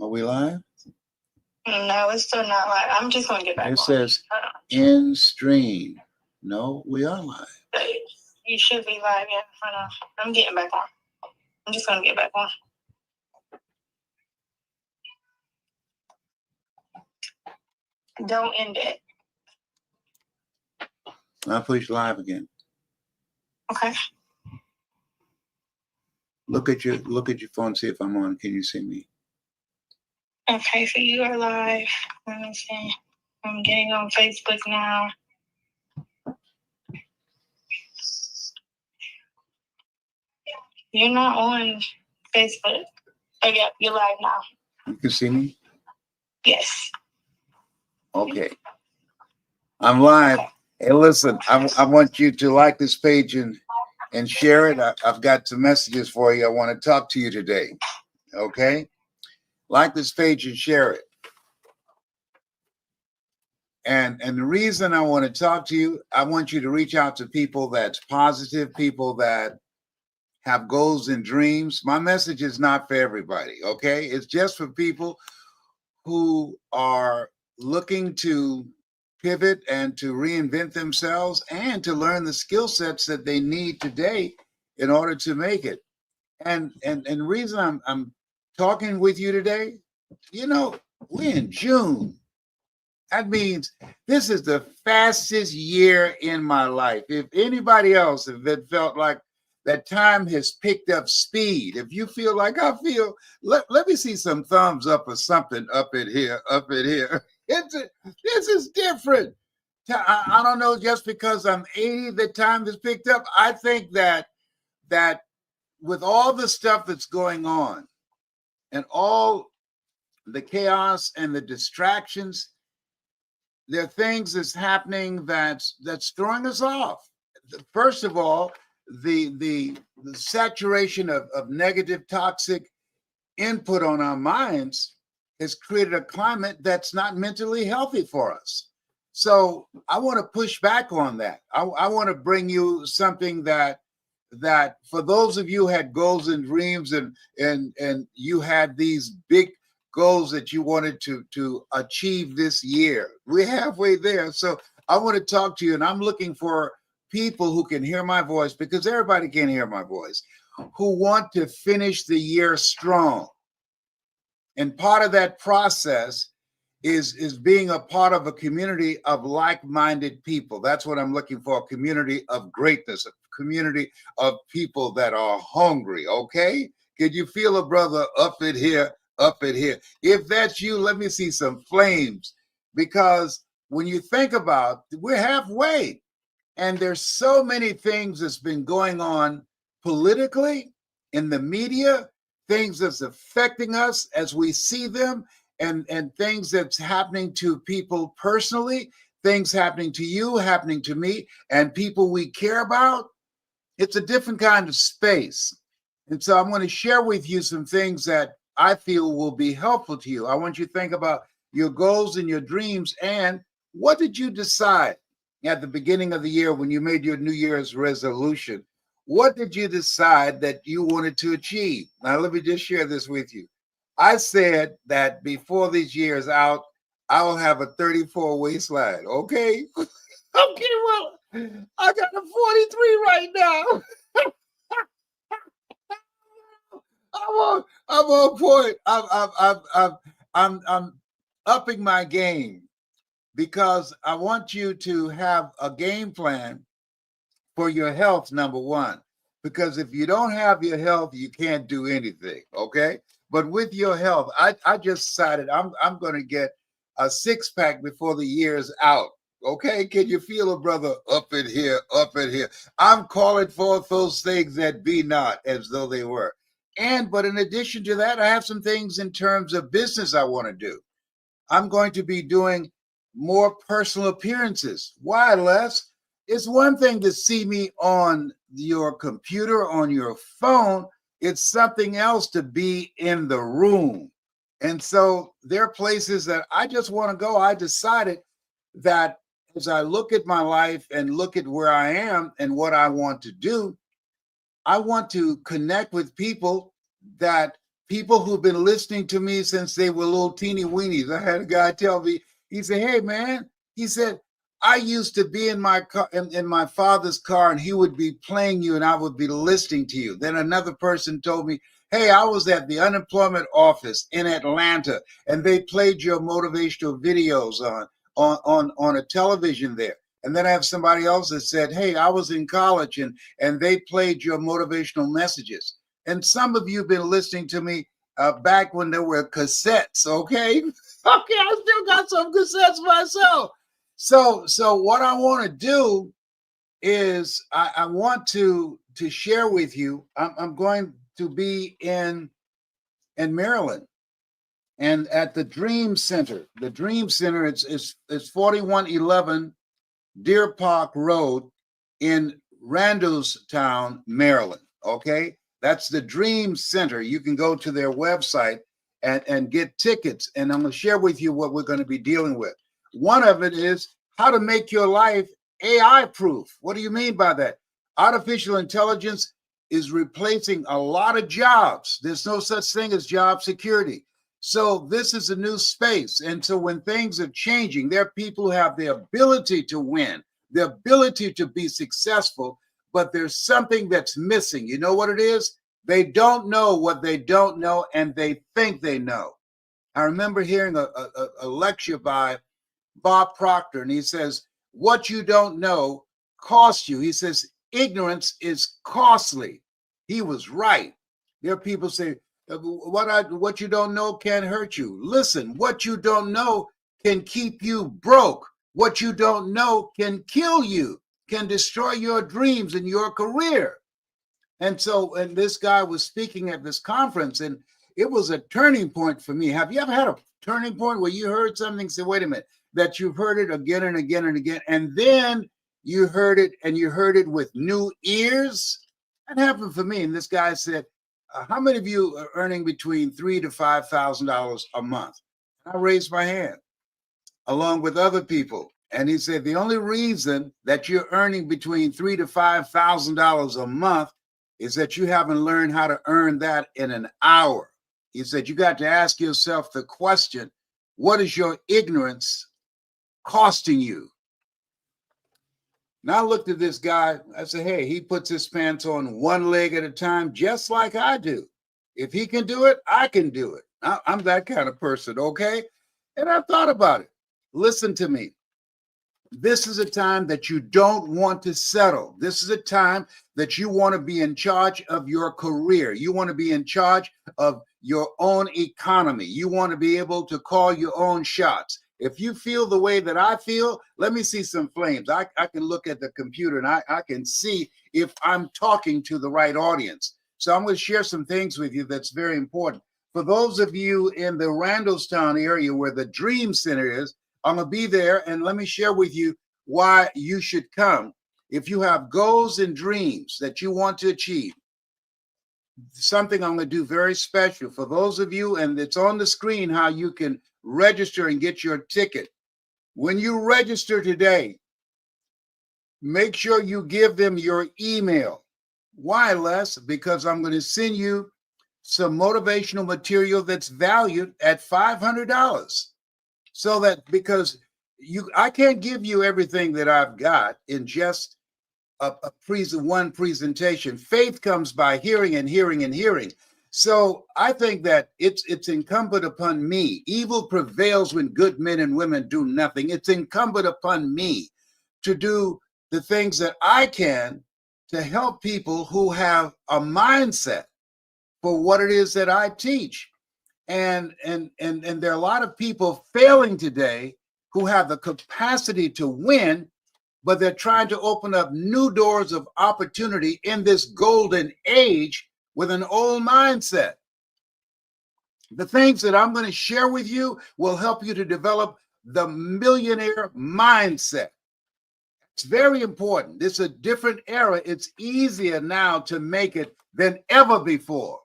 Are we live? No, it's still not live. I'm just going to get back It on. says in stream. No, we are live. You should be live, yeah. I know. I'm getting back on. I'm just going to get back on. Don't end it. I'll push live again. Okay. Look at your phone, see if I'm on. Can you see me? Okay, so you are live. Let me see. I'm getting on Facebook now. You're not on Facebook. Oh, yeah, you're live now. You can see me? Yes. Okay. I'm live. Okay. Hey, listen, I want you to like this page and share it. I've got some messages for you. I want to talk to you today. Okay? Like this page and share it. And the reason I want to talk to you, I want you to reach out to people that's positive, people that have goals and dreams. My message is not for everybody, okay? It's just for people who are looking to pivot and to reinvent themselves and to learn the skill sets that they need today in order to make it. And the reason I'm talking with you today, you know, we're in June. That means this is the fastest year in my life. If anybody else, if it felt like that time has picked up speed, if you feel like I feel, let me see some thumbs up or something up in here, up in here. This is different. I don't know, just because I'm 80, the time has picked up. I think that with all the stuff that's going on and all the chaos and the distractions, there are things that's happening that's throwing us off. First of all, the saturation of negative, toxic input on our minds has created a climate that's not mentally healthy for us. So I want to push back on that. I want to bring you something that for those of you who had goals and dreams and you had these big goals that you wanted to achieve this year. We're halfway there. So I want to talk to you, and I'm looking for people who can hear my voice, because everybody can hear my voice, who want to finish the year strong. And part of that process is being a part of a community of like-minded people. That's what I'm looking for, a community of greatness, a community of people that are hungry, okay? Can you feel a brother up in here? Up in here. If that's you, let me see some flames, because when you think about, we're halfway, and there's so many things that's been going on politically, in the media, things that's affecting us as we see them, and things that's happening to people personally, things happening to you, happening to me, and people we care about. It's a different kind of space. And so I'm going to share with you some things that I feel will be helpful to you. I want you to think about your goals and your dreams, and what did you decide at the beginning of the year when you made your New Year's resolution? What did you decide that you wanted to achieve? Now, let me just share this with you. I said that before this year is out, I will have a 34 waistline, okay? Okay, well, I got a 43 right now. I'm on point. I'm upping my game, because I want you to have a game plan for your health, number one. Because if you don't have your health, you can't do anything, okay? But with your health, I just decided I'm going to get a six-pack before the year is out. Okay, can you feel a brother up in here, up in here? I'm calling forth those things that be not as though they were. But in addition to that, I have some things in terms of business I want to do. I'm going to be doing more personal appearances. Why, Les? It's one thing to see me on your computer, on your phone. It's something else to be in the room. And so there are places that I just want to go. I decided that as I look at my life and look at where I am and what I want to do, I want to connect with people that people who've been listening to me since they were little teeny weenies. I had a guy tell me, he said, hey man, he said, I used to be in my car, in my father's car, and he would be playing you and I would be listening to you. Then another person told me, hey, I was at the unemployment office in Atlanta and they played your motivational videos on a television there. And then I have somebody else that said, hey, I was in college and they played your motivational messages. And some of you have been listening to me back when there were cassettes, okay? Okay, I still got some cassettes myself. So what I want to do is I want to share with you. I'm going to be in Maryland, and at the Dream Center. The Dream Center, it's 4111 Deer Park Road in Randallstown, Maryland. Okay, that's the Dream Center. You can go to their website and get tickets, and I'm going to share with you what we're going to be dealing with. One of it is how to make your life AI proof. What do you mean by that? Artificial intelligence is replacing a lot of jobs. There's no such thing as job security. So this is a new space. And so when things are changing, there are people who have the ability to win, the ability to be successful, but there's something that's missing. You know what it is? They don't know what they don't know, and they think they know. I remember hearing a lecture by Bob Proctor, and he says, what you don't know costs you. He says, ignorance is costly. He was right. There are people say, what you don't know can hurt you. Listen, what you don't know can keep you broke. What you don't know can kill you, can destroy your dreams and your career. And so, and this guy was speaking at this conference, and it was a turning point for me. Have you ever had a turning point where you heard something, say, wait a minute, that you've heard it again and again and again, and then you heard it and you heard it with new ears? That happened for me. And this guy said, how many of you are earning between $3,000 to $5,000 a month? I raised my hand along with other people. And he said, the only reason that you're earning between $3,000 to $5,000 a month is that you haven't learned how to earn that in an hour. He said, you got to ask yourself the question, what is your ignorance costing you? Now I looked at this guy, I said, hey, he puts his pants on one leg at a time, just like I do. If he can do it, I can do it. I'm that kind of person, okay? And I thought about it. Listen to me. This is a time that you don't want to settle. This is a time that you want to be in charge of your career. You want to be in charge of your own economy. You want to be able to call your own shots. If you feel the way that I feel, let me see some flames. I can look at the computer and I can see if I'm talking to the right audience. So I'm going to share some things with you that's very important. For those of you in the Randallstown area where the Dream Center is, I'm going to be there, and let me share with you why you should come. If you have goals and dreams that you want to achieve, something I'm going to do very special for those of you, and it's on the screen how you can register and get your ticket. When you register today, make sure you give them your email. Why, Les? Because I'm going to send you some motivational material that's valued at $500. So that, because I can't give you everything that I've got in just one presentation. Faith comes by hearing and hearing and hearing. So I think that it's incumbent upon me. Evil prevails when good men and women do nothing. It's incumbent upon me to do the things that I can to help people who have a mindset for what it is that I teach. And there are a lot of people failing today who have the capacity to win, but they're trying to open up new doors of opportunity in this golden age with an old mindset. The things that I'm going to share with you will help you to develop the millionaire mindset. It's very important. It's a different era. It's easier now to make it than ever before.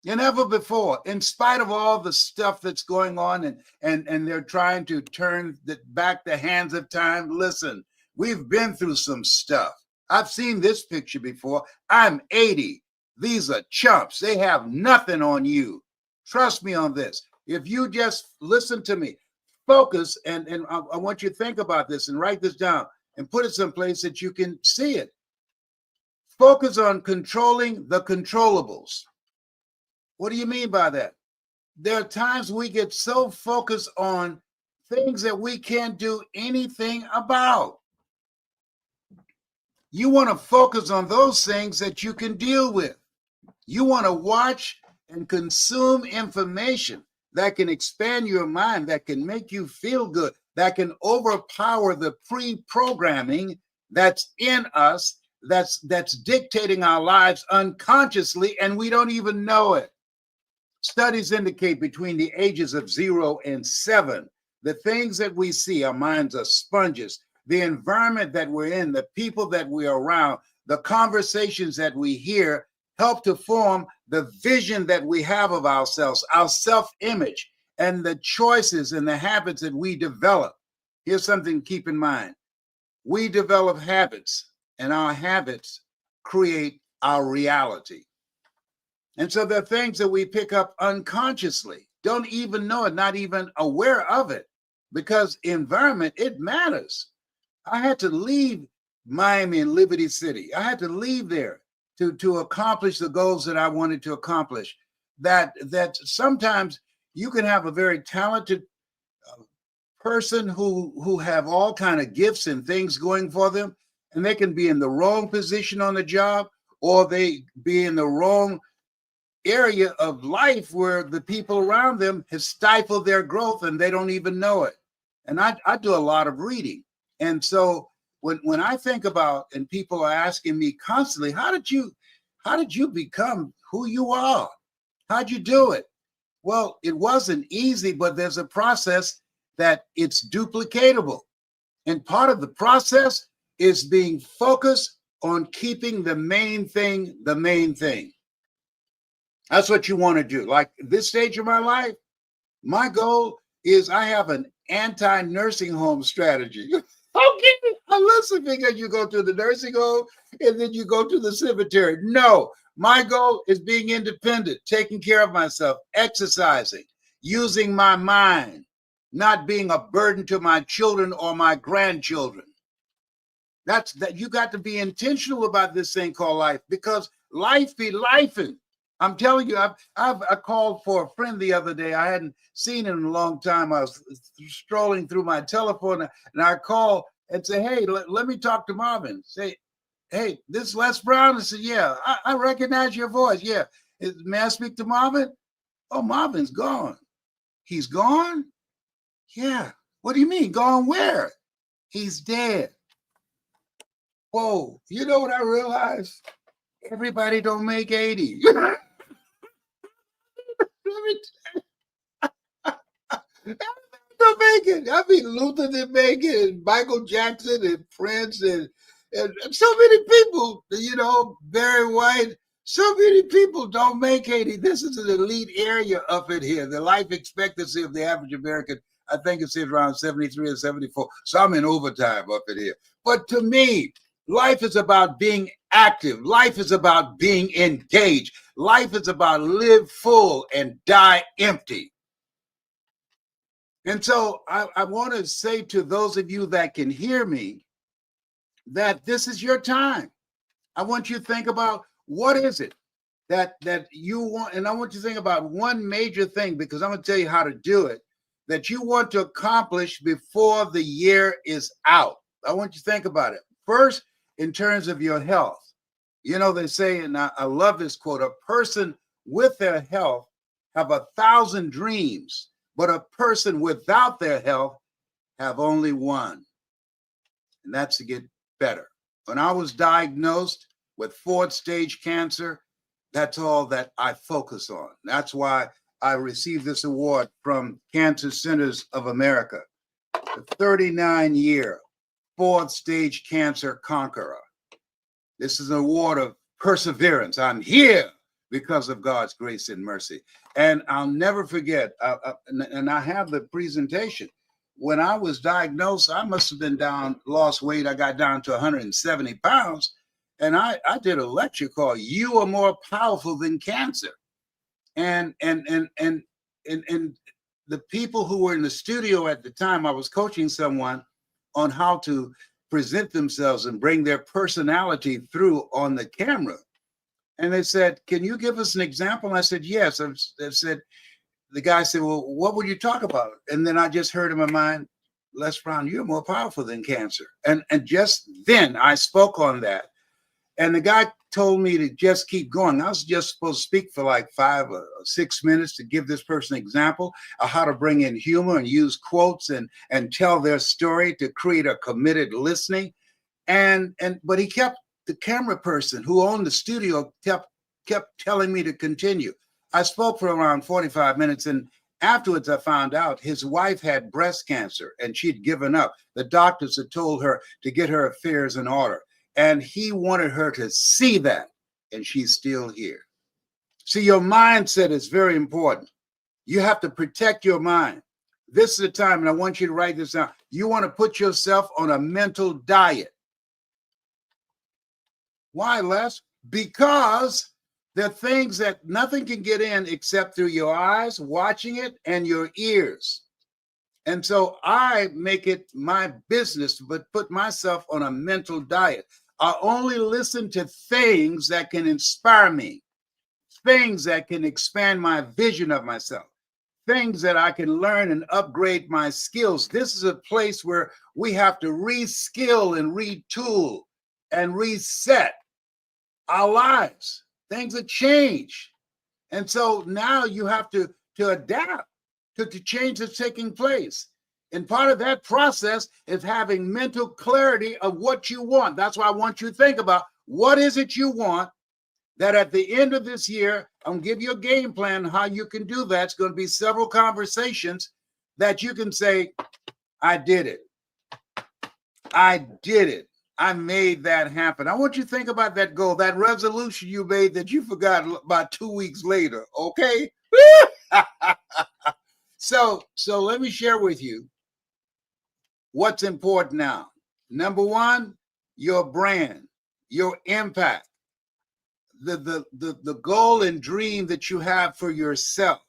And ever before, in spite of all the stuff that's going on, and they're trying to turn back the hands of time. Listen, we've been through some stuff. I've seen this picture before. I'm 80. These are chumps. They have nothing on you. Trust me on this. If you just listen to me, focus, and I want you to think about this and write this down and put it someplace that you can see it. Focus on controlling the controllables. What do you mean by that? There are times we get so focused on things that we can't do anything about. You want to focus on those things that you can deal with. You want to watch and consume information that can expand your mind, that can make you feel good, that can overpower the pre-programming that's in us, that's dictating our lives unconsciously, and we don't even know it. Studies indicate between the ages of 0 and 7, the things that we see, our minds are sponges. The environment that we're in, the people that we're around, the conversations that we hear help to form the vision that we have of ourselves, our self-image, and the choices and the habits that we develop. Here's something to keep in mind. We develop habits, and our habits create our reality. And so there are things that we pick up unconsciously, don't even know it, not even aware of it, because environment, it matters. I had to leave Miami and Liberty City. I had to leave there to accomplish the goals that I wanted to accomplish. That sometimes you can have a very talented person who have all kind of gifts and things going for them, and they can be in the wrong position on the job, or they be in the wrong area of life where the people around them have stifled their growth and they don't even know it. And I do a lot of reading. And so when I think about, and people are asking me constantly, how did you become who you are? How'd you do it? Well, it wasn't easy, but there's a process that it's duplicatable. And part of the process is being focused on keeping the main thing the main thing. That's what you want to do. Like this stage of my life, my goal is I have an anti-nursing home strategy. Okay, listen, because you go to the nursing home and then you go to the cemetery. No, my goal is being independent, taking care of myself, exercising, using my mind, not being a burden to my children or my grandchildren. That you got to be intentional about this thing called life, because life be lifing. I'm telling you, I called for a friend the other day. I hadn't seen him in a long time. I was strolling through my telephone and I called and say, hey, let me talk to Marvin. Say, hey, this is Les Brown. I said, yeah, I recognize your voice. Yeah. May I speak to Marvin? Oh, Marvin's gone. He's gone? Yeah. What do you mean? Gone where? He's dead. Whoa. You know what I realized? Everybody don't make 80. Don't make it. I mean, Luther didn't make it, and Michael Jackson, and Prince, and so many people, Barry White. So many people don't make 80. This is an elite area up in here. The life expectancy of the average American, I think it's around 73 or 74. So I'm in overtime up in here. But to me, life is about being active. Life is about being engaged. Life is about live full and die empty. And so I want to say to those of you that can hear me that this is your time. I want you to think about what is it that you want, and I want you to think about one major thing, because I'm going to tell you how to do it, that you want to accomplish before the year is out. I want you to think about it. First, in terms of your health. They say, and I love this quote, a person with their health have 1,000 dreams, but a person without their health have only one. And that's to get better. When I was diagnosed with 4th stage cancer, that's all that I focus on. That's why I received this award from Cancer Centers of America, the 39-year 4th stage cancer conqueror. This is an award of perseverance. I'm here because of God's grace and mercy. And I'll never forget, and I have the presentation. When I was diagnosed, I must have been lost weight. I got down to 170 pounds. And I did a lecture called You Are More Powerful Than Cancer. And the people who were in the studio at the time, I was coaching someone on how to present themselves and bring their personality through on the camera. And they said, "Can you give us an example?" And I said, "Yes." I said, the guy said, "Well, what would you talk about?" And then I just heard in my mind, "Les Brown, you're more powerful than cancer." And just then I spoke on that. And the guy told me to just keep going. I was just supposed to speak for like 5 or 6 minutes to give this person an example of how to bring in humor and use quotes and tell their story to create a committed listening. But he kept, the camera person who owned the studio kept telling me to continue. I spoke for around 45 minutes, and afterwards I found out his wife had breast cancer and she'd given up. The doctors had told her to get her affairs in order. And he wanted her to see that, and she's still here. See, your mindset is very important. You have to protect your mind. This is the time, and I want you to write this down. You want to put yourself on a mental diet. Why, Les? Because there are things that nothing can get in except through your eyes, watching it, and your ears. And so I make it my business to put myself on a mental diet. I only listen to things that can inspire me, things that can expand my vision of myself, things that I can learn and upgrade my skills. This is a place where we have to reskill and retool and reset our lives. Things have changed. And so now you have to adapt to the change that's taking place. And part of that process is having mental clarity of what you want. That's why I want you to think about what is it you want, that at the end of this year, I'm going to give you a game plan how you can do that. It's going to be several conversations that you can say, I did it. I did it. I made that happen. I want you to think about that goal, that resolution you made that you forgot about 2 weeks later, okay? So let me share with you what's important now. Number one, your brand, your impact, the goal and dream that you have for yourself,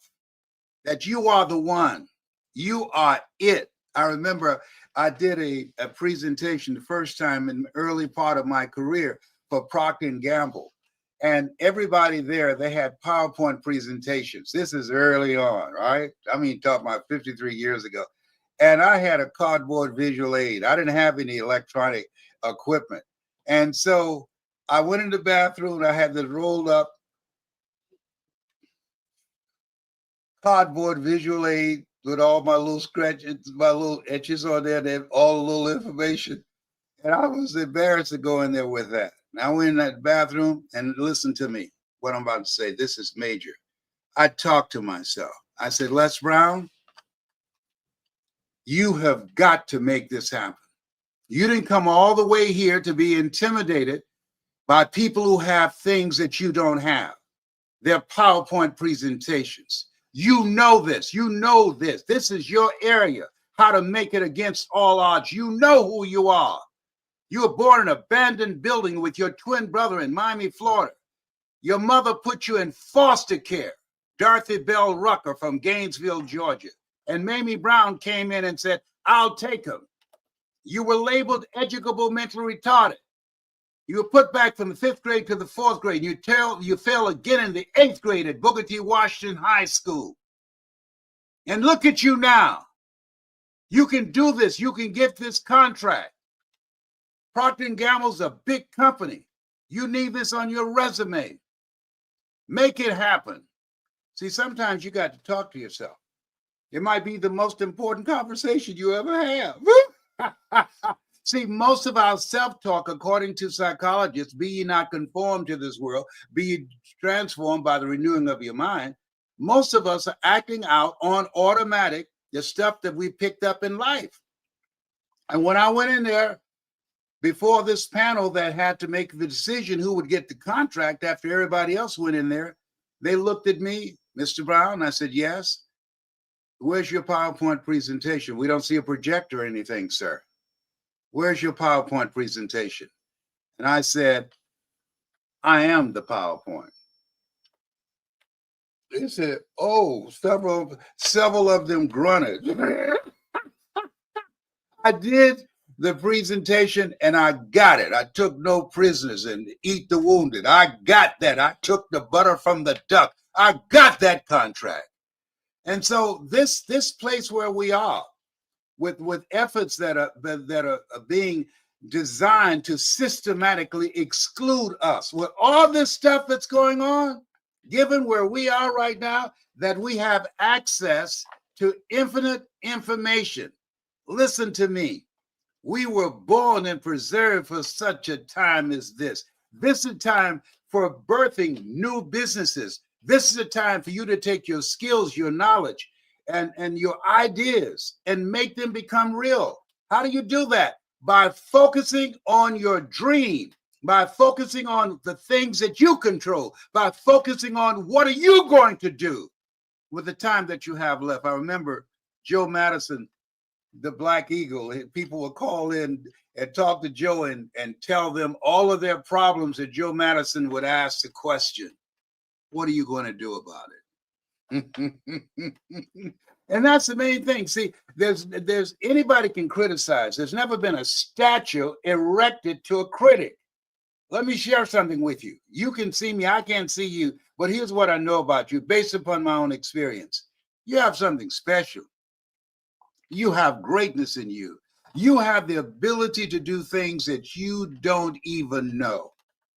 that you are the one, you are it. I remember I did a presentation the first time in the early part of my career for Procter & Gamble. And everybody there, they had PowerPoint presentations. This is early on, right? I mean, talking about 53 years ago. And I had a cardboard visual aid. I didn't have any electronic equipment. And so I went in the bathroom and I had this rolled up cardboard visual aid with all my little scratches, my little etches on there, and all the little information. And I was embarrassed to go in there with that. And I went in that bathroom and listen to me, what I'm about to say. This is major. I talked to myself. I said, Les Brown, you have got to make this happen. You didn't come all the way here to be intimidated by people who have things that you don't have. They're PowerPoint presentations. You know this. You know this. This is your area, how to make it against all odds. You know who you are. You were born in an abandoned building with your twin brother in Miami, Florida. Your mother put you in foster care. Dorothy Bell Rucker from Gainesville, Georgia. And Mamie Brown came in and said, I'll take him. You were labeled educable mentally retarded. You were put back from the 5th grade to the 4th grade. You fail again in the 8th grade at Booker T. Washington High School. And look at you now. You can do this. You can get this contract. Procter & Gamble's a big company. You need this on your resume. Make it happen. See, sometimes you got to talk to yourself. It might be the most important conversation you ever have. See, most of our self-talk, according to psychologists, be ye not conformed to this world, be ye transformed by the renewing of your mind. Most of us are acting out on automatic the stuff that we picked up in life. And when I went in there before this panel that had to make the decision who would get the contract after everybody else went in there, they looked at me, Mr. Brown, and I said, yes. Where's your PowerPoint presentation? We don't see a projector or anything, sir. Where's your PowerPoint presentation? And I said, I am the PowerPoint. They said, oh, several of them grunted. I did the presentation and I got it. I took no prisoners and eat the wounded. I got that. I took the butter from the duck. I got that contract. And so this place where we are with efforts that are being designed to systematically exclude us, with all this stuff that's going on, given where we are right now, that we have access to infinite information. Listen to me. We were born and preserved for such a time as this. This is a time for birthing new businesses. This is a time for you to take your skills, your knowledge, and your ideas and make them become real. How do you do that? By focusing on your dream, by focusing on the things that you control, by focusing on what are you going to do with the time that you have left. I remember Joe Madison, the Black Eagle. People would call in and talk to Joe and tell them all of their problems, that Joe Madison would ask the question, what are you going to do about it? And that's the main thing. See, there's anybody can criticize. There's never been a statue erected to a critic. Let me share something with you. You can see me, I can't see you, but here's what I know about you based upon my own experience. You have something special. You have greatness in you. You have the ability to do things that you don't even know.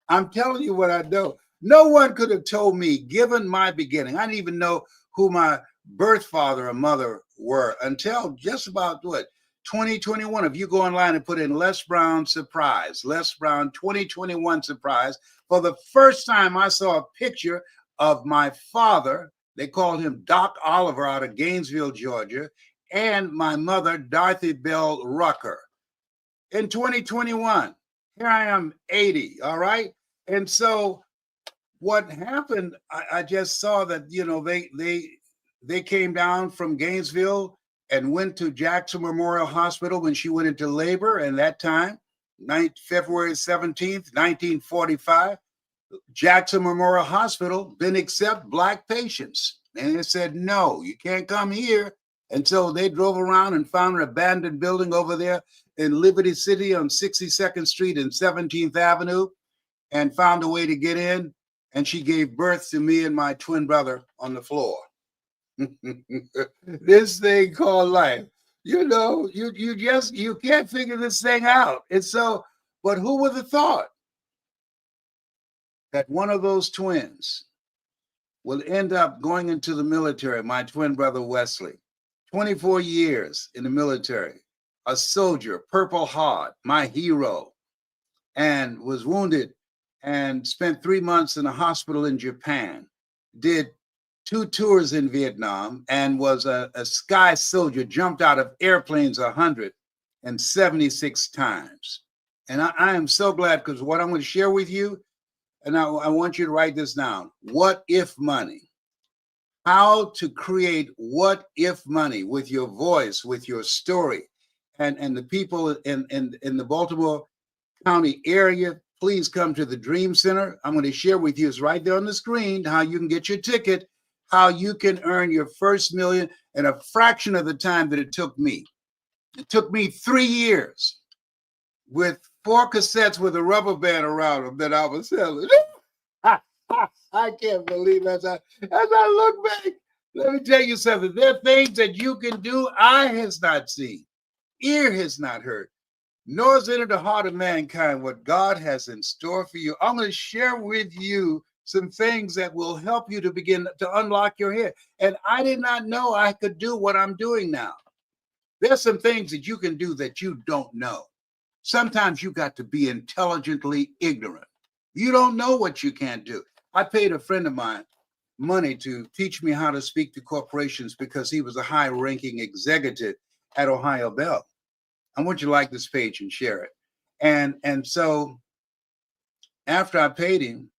I'm telling you what I know. No one could have told me, given my beginning, I didn't even know who my birth father or mother were until just about 2021. If you go online and put in Les Brown surprise, Les Brown 2021 surprise, for the first time I saw a picture of my father. They called him Doc Oliver out of Gainesville, Georgia, and my mother, Dorothy Bell Rucker. In 2021, here I am, 80, all right? And so what happened, I just saw that, they came down from Gainesville and went to Jackson Memorial Hospital when she went into labor. And that time, February 17th, 1945, Jackson Memorial Hospital didn't accept Black patients. And they said, no, you can't come here. And so they drove around and found an abandoned building over there in Liberty City on 62nd Street and 17th Avenue, and found a way to get in. And she gave birth to me and my twin brother on the floor. This thing called life. You can't figure this thing out. And so, but who would have thought that one of those twins will end up going into the military? My twin brother Wesley, 24 years in the military, a soldier, Purple Heart, my hero, and was wounded and spent 3 months in a hospital in Japan, did 2 tours in Vietnam, and was a sky soldier, jumped out of airplanes 176 times. And I am so glad, because what I'm going to share with you, and I want you to write this down, what if money. How to create what if money with your voice, with your story. And the people in the Baltimore County area, please come to the Dream Center. I'm going to share with you, it's right there on the screen, how you can get your ticket, how you can earn your first million in a fraction of the time that it took me. It took me 3 years with 4 cassettes with a rubber band around them that I was selling. I can't believe as I look back, let me tell you something. There are things that you can do eye has not seen, ear has not heard, nor has entered the heart of mankind what God has in store for you. I'm going to share with you some things that will help you to begin to unlock your head. And I did not know I could do what I'm doing now. There's some things that you can do that you don't know. Sometimes you got to be intelligently ignorant. You don't know what you can't do. I paid a friend of mine money to teach me how to speak to corporations because he was a high-ranking executive at Ohio Bell. I want you to like this page and share it. And so after I paid him,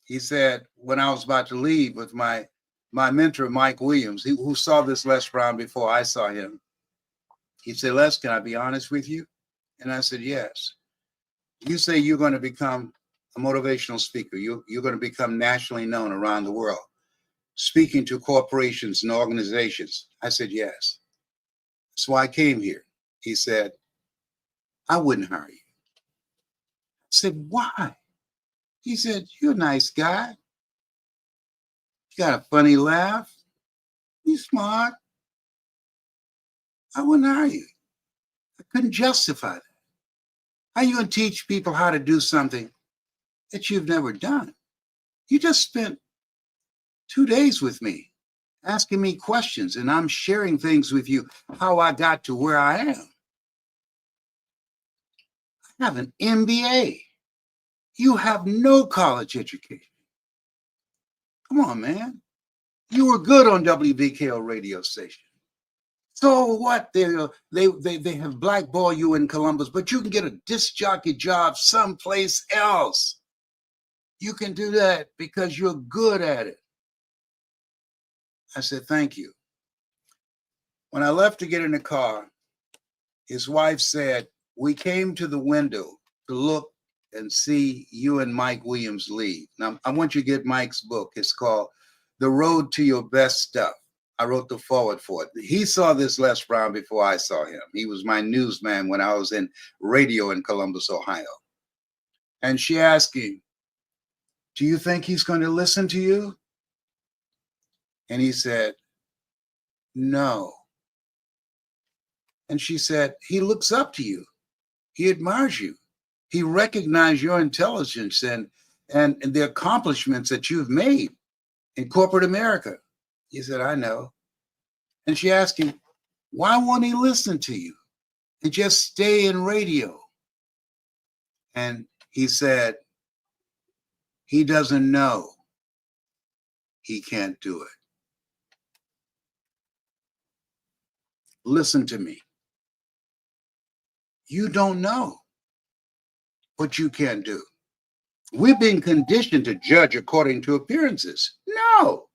he said, when I was about to leave with my mentor, Mike Williams, who saw this Les Brown before I saw him, he said, Les, can I be honest with you? And I said, yes. You say you're going to become a motivational speaker. You're going to become nationally known around the world. speaking to corporations and organizations. I said, yes. That's why I came here. He said, I wouldn't hire you. I said, why? He said, you're a nice guy. You got a funny laugh. You're smart. I wouldn't hire you. I couldn't justify that. How are you going to teach people how to do something that you've never done? You just spent 2 days with me asking me questions, and I'm sharing things with you, how I got to where I am. I have an MBA. You have no college education. Come on, man. You were good on WBKO radio station. So what? They have blackballed you in Columbus, but you can get a disc jockey job someplace else. You can do that because you're good at it. I said, thank you. When I left to get in the car, his wife said, we came to the window to look and see you and Mike Williams leave. Now, I want you to get Mike's book. It's called The Road to Your Best Stuff. I wrote the forward for it. He saw this Les Brown before I saw him. He was my newsman when I was in radio in Columbus, Ohio. And she asked him, do you think he's going to listen to you? And he said, no. And she said, he looks up to you. He admires you. He recognized your intelligence and the accomplishments that you've made in corporate America. He said, I know. And she asked him, why won't he listen to you and just stay in radio? And he said, he doesn't know. He can't do it. Listen to me. You don't know what you can do. We've been conditioned to judge according to appearances. No,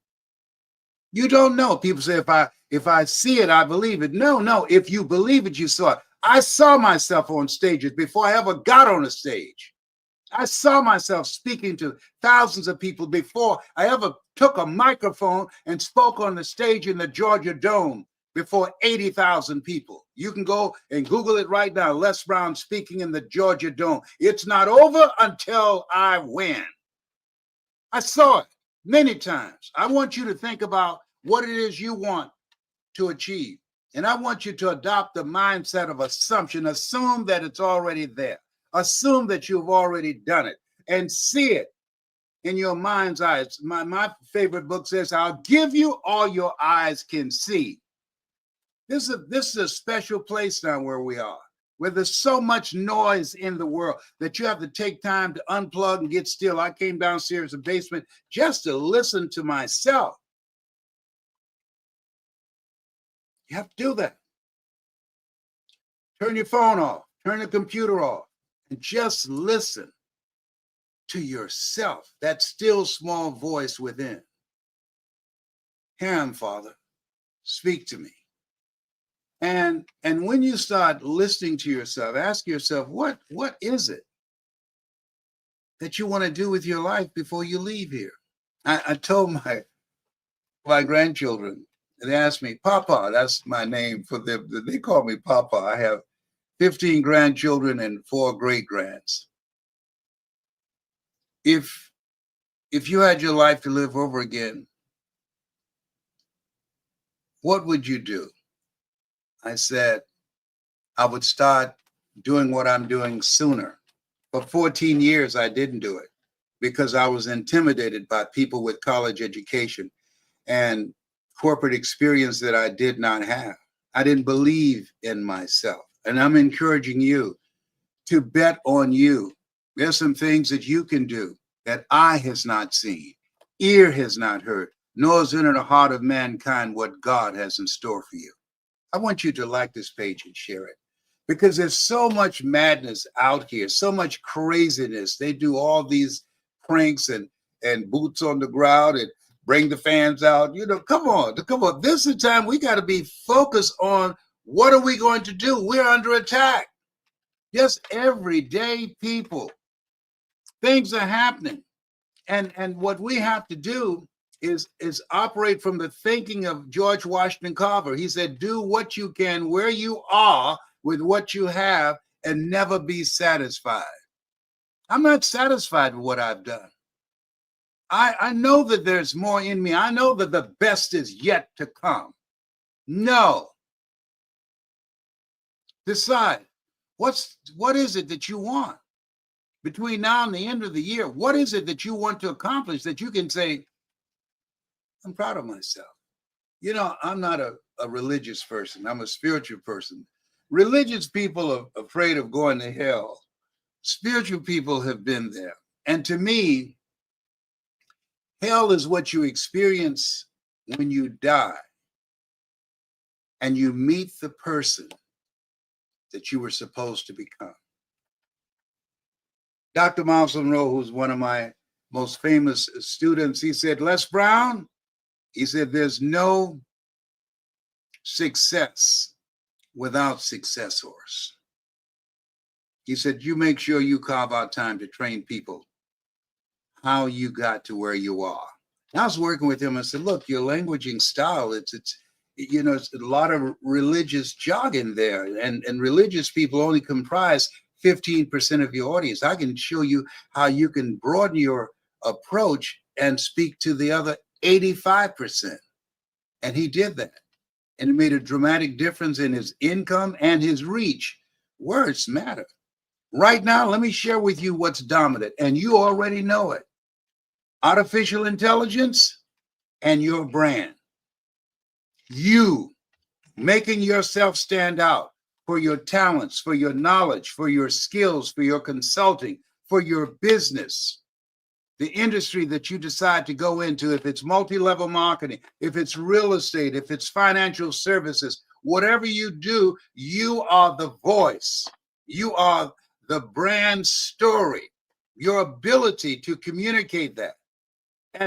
you don't know. People say, if I see it, I believe it. No. If you believe it, you saw it. I saw myself on stages before I ever got on a stage. I saw myself speaking to thousands of people before I ever took a microphone and spoke on the stage in the Georgia Dome before 80,000 people. You can go and Google it right now. Les Brown speaking in the Georgia Dome. It's not over until I win. I saw it many times. I want you to think about what it is you want to achieve. And I want you to adopt the mindset of assumption. Assume that it's already there. Assume that you've already done it and see it in your mind's eyes. My favorite book says, I'll give you all your eyes can see. This is a special place now where we are, where there's so much noise in the world that you have to take time to unplug and get still. I came downstairs in the basement just to listen to myself. You have to do that. Turn your phone off, turn the computer off, and just listen to yourself, that still small voice within. Here I am, Father, speak to me. And when you start listening to yourself, ask yourself, what is it that you want to do with your life before you leave here? I told my grandchildren, they asked me, Papa, that's my name for them. They call me Papa. I have 15 grandchildren and 4 great-grands. If you had your life to live over again, what would you do? I said, I would start doing what I'm doing sooner. For 14 years, I didn't do it because I was intimidated by people with college education and corporate experience that I did not have. I didn't believe in myself. And I'm encouraging you to bet on you. There's some things that you can do that eye has not seen, ear has not heard, nor is in the heart of mankind what God has in store for you. I want you to like this page and share it because there's so much madness out here, so much craziness. They do all these pranks and boots on the ground and bring the fans out. You know, come on. This is the time we got to be focused on what are we going to do? We're under attack. Just everyday people. Things are happening. And what we have to do is operate from the thinking of George Washington Carver. He said, do what you can where you are with what you have and never be satisfied. I'm not satisfied with what I've done. I know that there's more in me. I know that the best is yet to come. No. Decide. What is it that you want between now and the end of the year? What is it that you want to accomplish that you can say, I'm proud of myself? You know, I'm not a religious person. I'm a spiritual person. Religious people are afraid of going to hell. Spiritual people have been there. And to me, hell is what you experience when you die and you meet the person that you were supposed to become. Dr. Miles Monroe, who's one of my most famous students, he said, Les Brown, he said, there's no success without successors. He said, you make sure you carve out time to train people how you got to where you are. And I was working with him. I said, look, your languaging style, it's you know, it's a lot of religious jargon there, and religious people only comprise 15% of your audience. I can show you how you can broaden your approach and speak to the other 85%. And he did that. And it made a dramatic difference in his income and his reach. Words matter. Right now, let me share with you what's dominant, and you already know it. Artificial intelligence and your brand. You making yourself stand out for your talents, for your knowledge, for your skills, for your consulting, for your business, the industry that you decide to go into, if it's multi-level marketing, if it's real estate, if it's financial services, whatever you do, you are the voice. You are the brand story, your ability to communicate that.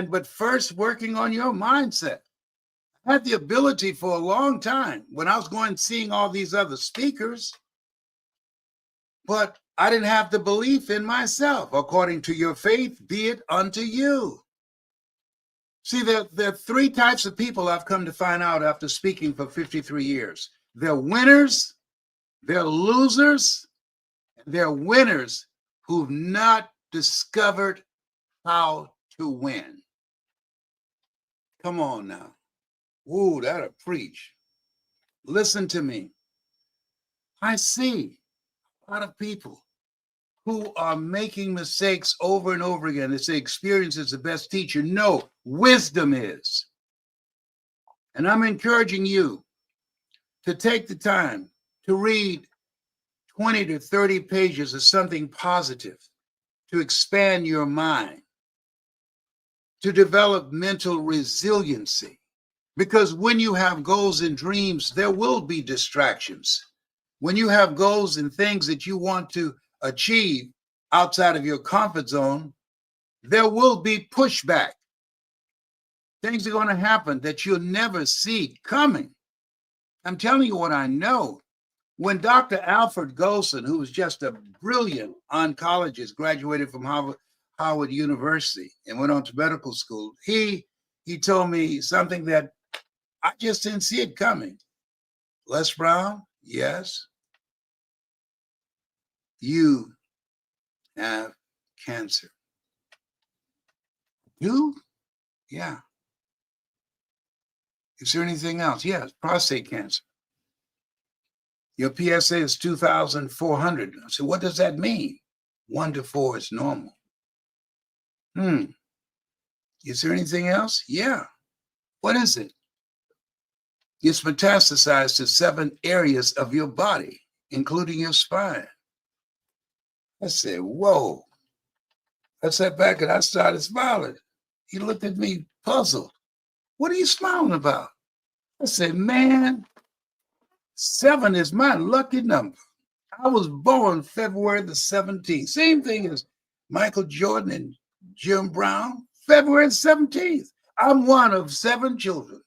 But first, working on your mindset. I had the ability for a long time when I was going seeing all these other speakers, but I didn't have the belief in myself. According to your faith, be it unto you. See, there are three types of people I've come to find out after speaking for 53 years. They're winners, they're losers, and they're winners who've not discovered how to win. Come on now. Ooh, that'll preach. Listen to me. I see a lot of people who are making mistakes over and over again. They say experience is the best teacher. No, wisdom is. And I'm encouraging you to take the time to read 20 to 30 pages of something positive, to expand your mind, to develop mental resiliency. Because when you have goals and dreams, there will be distractions. When you have goals and things that you want to achieve outside of your comfort zone, there will be pushback. Things are going to happen that you'll never see coming. I'm telling you what I know. When Dr. Alfred Golson, who was just a brilliant oncologist, graduated from Howard University and went on to medical school, he told me something that I just didn't see it coming. Les Brown, yes, you have cancer. You? Yeah. Is there anything else? Yes, prostate cancer. Your PSA is 2,400. So what does that mean? 1 to 4 is normal. Is there anything else? Yeah. What is it? It's metastasized to 7 areas of your body, including your spine. I said, whoa. I sat back and I started smiling. He looked at me puzzled. What are you smiling about? I said, man, 7 is my lucky number. I was born February the 17th. Same thing as Michael Jordan and Jim Brown, February 17th. I'm one of 7 children.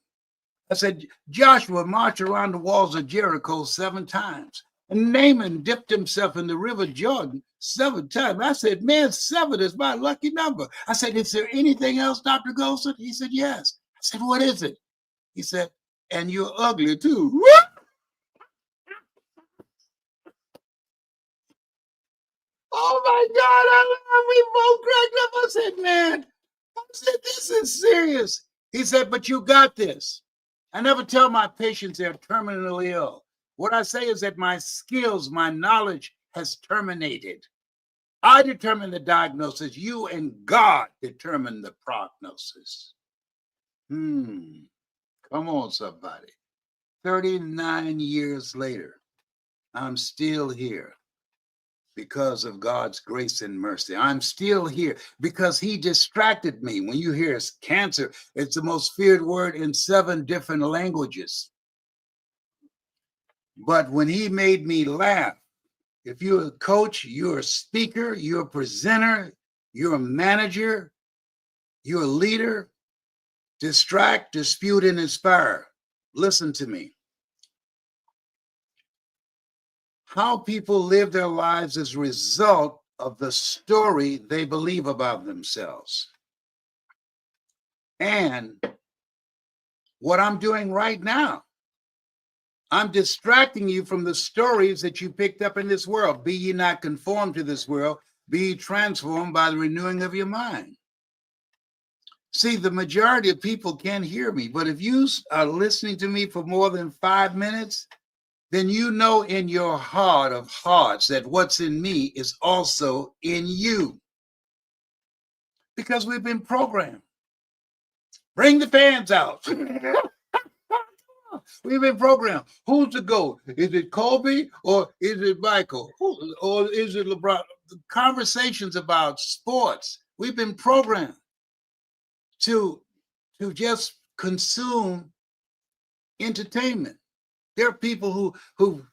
I said, Joshua marched around the walls of Jericho 7 times. And Naaman dipped himself in the river Jordan 7 times. I said, man, 7 is my lucky number. I said, is there anything else, Dr. Golson? He said, yes. I said, what is it? He said, and you're ugly too. Oh my God, we both cracked up. I said, man, I said, this is serious. He said, but you got this. I never tell my patients they're terminally ill. What I say is that my skills, my knowledge has terminated. I determine the diagnosis. You and God determine the prognosis. Come on, somebody. 39 years later, I'm still here because of God's grace and mercy. I'm still here because he distracted me. When you hear cancer, it's the most feared word in 7 different languages. But when he made me laugh, if you're a coach, you're a speaker, you're a presenter, you're a manager, you're a leader, distract, dispute, and inspire. Listen to me. How people live their lives is a result of the story they believe about themselves. And what I'm doing right now, I'm distracting you from the stories that you picked up in this world. Be ye not conformed to this world, be ye transformed by the renewing of your mind. See, the majority of people can't hear me, but if you are listening to me for more than 5 minutes, then you know in your heart of hearts that what's in me is also in you. Because we've been programmed. Bring the fans out. We've been programmed. Who's the GOAT? Is it Kobe or is it Michael? Or is it LeBron? Conversations about sports. We've been programmed to just consume entertainment. There are people who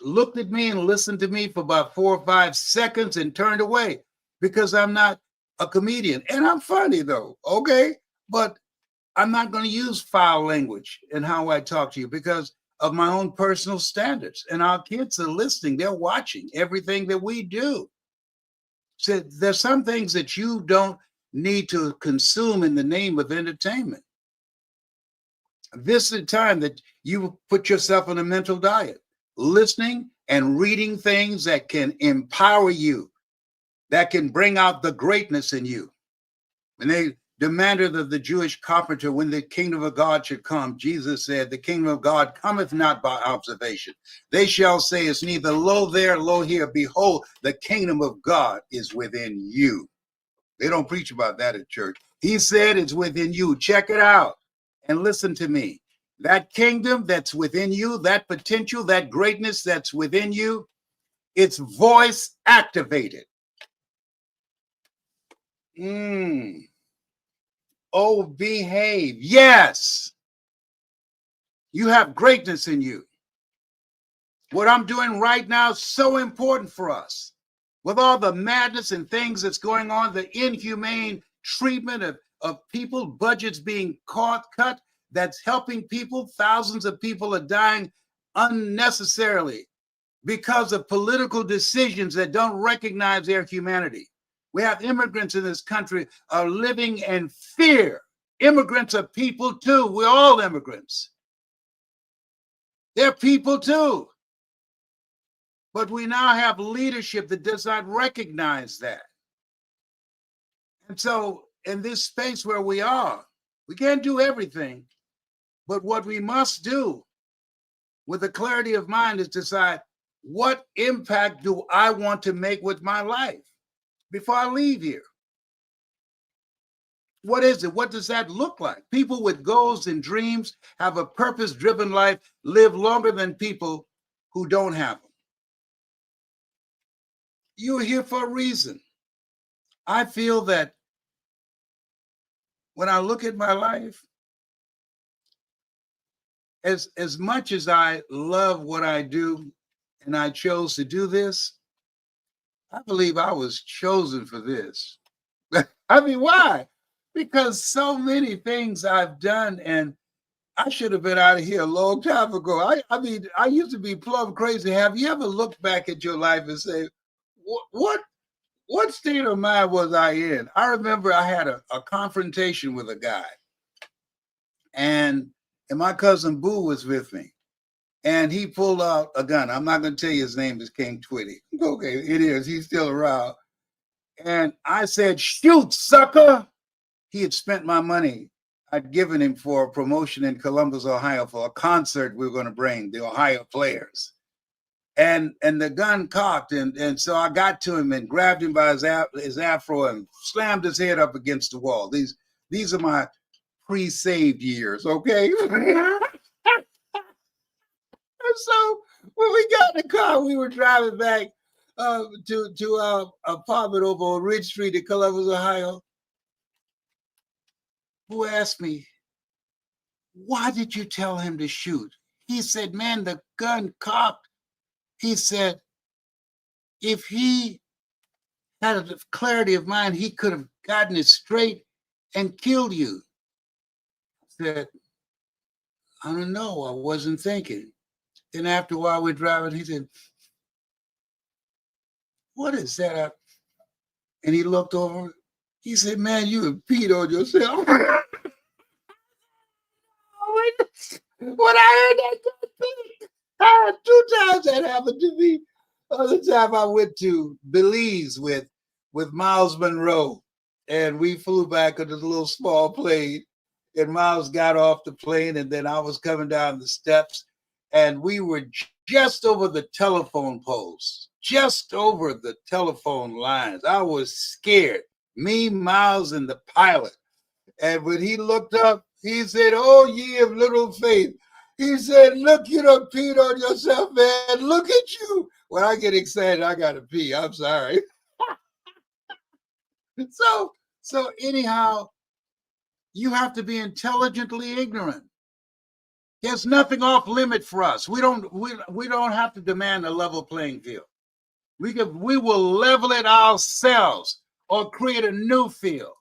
looked at me and listened to me for about 4 or 5 seconds and turned away because I'm not a comedian. And I'm funny though, okay? But I'm not going to use foul language in how I talk to you because of my own personal standards. And our kids are listening. They're watching everything that we do. So there's some things that you don't need to consume in the name of entertainment. This is the time that you put yourself on a mental diet, listening and reading things that can empower you, that can bring out the greatness in you. When they demanded of the Jewish carpenter when the kingdom of God should come, Jesus said, the kingdom of God cometh not by observation. They shall say, it's neither lo there, lo here. Behold, the kingdom of God is within you. They don't preach about that at church. He said it's within you. Check it out and listen to me. That kingdom that's within you, that potential, that greatness that's within you, it's voice activated. Oh, behave. Yes. You have greatness in you. What I'm doing right now is so important for us. With all the madness and things that's going on, the inhumane treatment of people, budgets being cut, that's helping people. Thousands of people are dying unnecessarily because of political decisions that don't recognize their humanity. We have immigrants in this country are living in fear. Immigrants are people too. We're all immigrants. They're people too. But we now have leadership that does not recognize that. And so in this space where we are, we can't do everything. But what we must do with a clarity of mind is decide, what impact do I want to make with my life before I leave here? What is it? What does that look like? People with goals and dreams have a purpose-driven life, live longer than people who don't have them. You're here for a reason. I feel that when I look at my life, as much as I love what I do and I chose to do this, I believe I was chosen for this. I mean, why? Because so many things I've done and I should have been out of here a long time ago. I mean, I used to be plumb crazy. Have you ever looked back at your life and say, what state of mind was I in? I remember I had a confrontation with a guy, and my cousin Boo was with me, and he pulled out a gun. I'm not going to tell you his name is King Twitty. Okay, it is. He's still around. And I said, shoot, sucker. He had spent my money I'd given him for a promotion in Columbus, Ohio, for a concert we were going to bring the Ohio players. And the gun cocked, and so I got to him and grabbed him by his afro and slammed his head up against the wall. These are my pre-saved years, okay? And so when we got in the car, we were driving back to our apartment over on Ridge Street in Columbus, Ohio. Who asked me, why did you tell him to shoot? He said, man, the gun cocked. He said, if he had a clarity of mind, he could have gotten it straight and killed you. I said, I don't know. I wasn't thinking. Then after a while, we're driving. He said, what is that? And he looked over. He said, man, you have peed on yourself. When I heard that, 2 times that happened to me. Other time I went to Belize with Miles Monroe, and we flew back on this little small plane, and Miles got off the plane, and then I was coming down the steps, and we were just over the telephone poles, just over the telephone lines. I was scared, me, Miles, and the pilot. And when he looked up, he said, oh, ye of little faith. He said, look, you done peed on yourself, man. Look at you. When I get excited, I got to pee. I'm sorry. So anyhow, you have to be intelligently ignorant. There's nothing off limit for us. We don't have to demand a level playing field. We will level it ourselves or create a new field.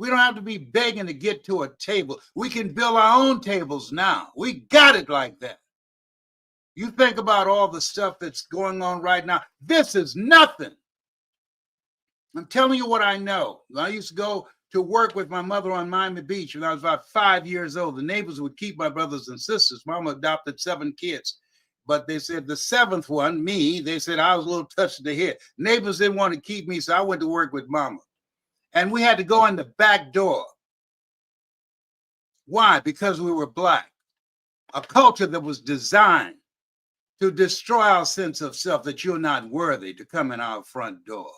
We don't have to be begging to get to a table. We can build our own tables now. We got it like that. You think about all the stuff that's going on right now. This is nothing. I'm telling you what I know. I used to go to work with my mother on Miami Beach when I was about 5 years old. The neighbors would keep my brothers and sisters. Mama adopted 7 kids. But they said the 7th one, me, they said I was a little touched in the head. Neighbors didn't want to keep me, so I went to work with Mama. And we had to go in the back door. Why? Because we were Black. A culture that was designed to destroy our sense of self, that you're not worthy to come in our front door.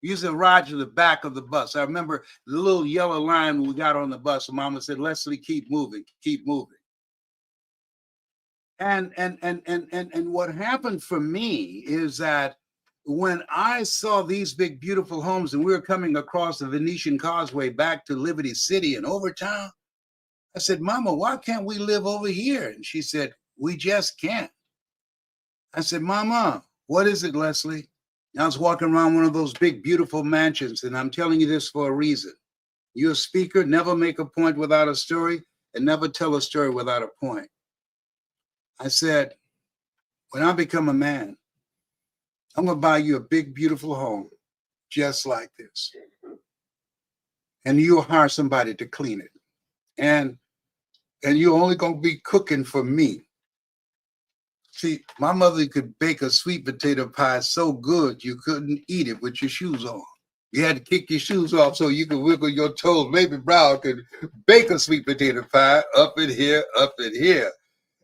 We used to ride to the back of the bus. I remember the little yellow line when we got on the bus, and Mama said, Leslie, keep moving, keep moving. And what happened for me is that when I saw these big, beautiful homes and we were coming across the Venetian Causeway back to Liberty City in Overtown, I said, Mama, why can't we live over here? And she said, we just can't. I said, Mama, what is it, Leslie? I was walking around one of those big, beautiful mansions, and I'm telling you this for a reason. You're a speaker, never make a point without a story, and never tell a story without a point. I said, when I become a man, I'm going to buy you a big, beautiful home just like this. And you'll hire somebody to clean it. And you're only going to be cooking for me. See, my mother could bake a sweet potato pie so good you couldn't eat it with your shoes on. You had to kick your shoes off so you could wiggle your toes. Maybe Brown could bake a sweet potato pie up in here, up in here.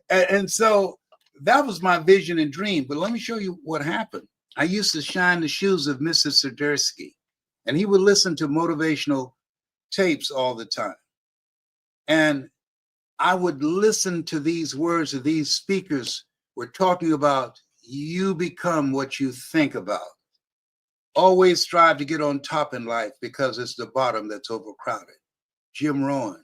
And so that was my vision and dream. But let me show you what happened. I used to shine the shoes of Mr. Swiderski, and he would listen to motivational tapes all the time. And I would listen to these words of these speakers were talking about you become what you think about. Always strive to get on top in life because it's the bottom that's overcrowded. Jim Rohn,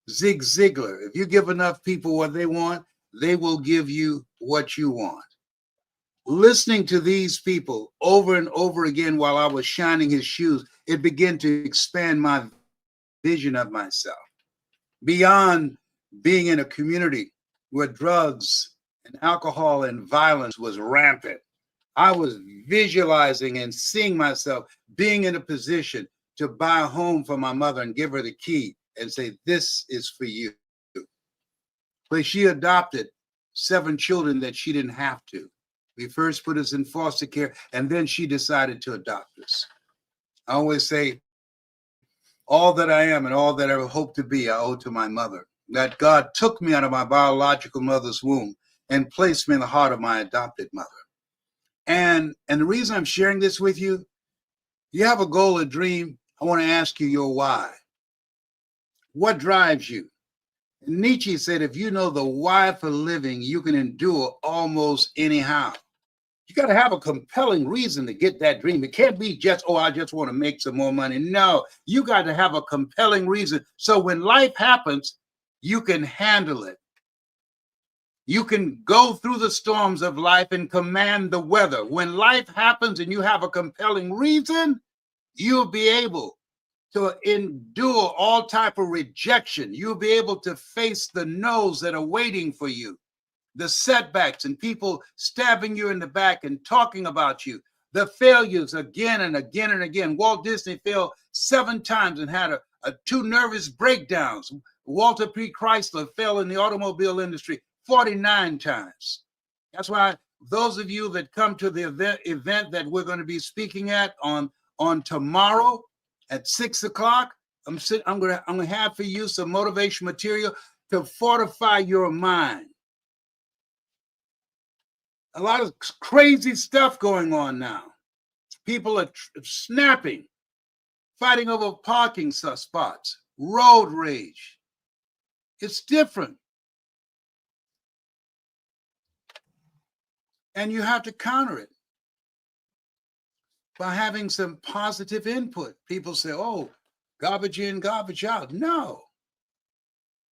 Zig Ziglar. If you give enough people what they want, they will give you what you want. Listening to these people over and over again while I was shining his shoes, it began to expand my vision of myself beyond being in a community where drugs and alcohol and violence was rampant. I was visualizing and seeing myself being in a position to buy a home for my mother and give her the key and say, this is for you. But she adopted 7 children that she didn't have to. We first put us in foster care, and then she decided to adopt us. I always say, all that I am and all that I hope to be, I owe to my mother. That God took me out of my biological mother's womb and placed me in the heart of my adopted mother. And the reason I'm sharing this with you, you have a goal, a dream. I want to ask you your why. What drives you? Nietzsche said, if you know the why for living, you can endure almost anyhow. You got to have a compelling reason to get that dream. It can't be just, oh, I just want to make some more money. No, you got to have a compelling reason. So when life happens, you can handle it. You can go through the storms of life and command the weather. When life happens and you have a compelling reason, you'll be able to endure all type of rejection. You'll be able to face the no's that are waiting for you, the setbacks and people stabbing you in the back and talking about you, the failures again and again and again. Walt Disney failed 7 times and had 2 nervous breakdowns. Walter P. Chrysler fell in the automobile industry 49 times. That's why those of you that come to the event that we're going to be speaking at on tomorrow at 6 o'clock, I'm gonna have for you some motivation material to fortify your mind. A lot of crazy stuff going on now. People are snapping, fighting over parking spots, road rage. It's different. And you have to counter it by having some positive input. People say, oh, garbage in, garbage out. No.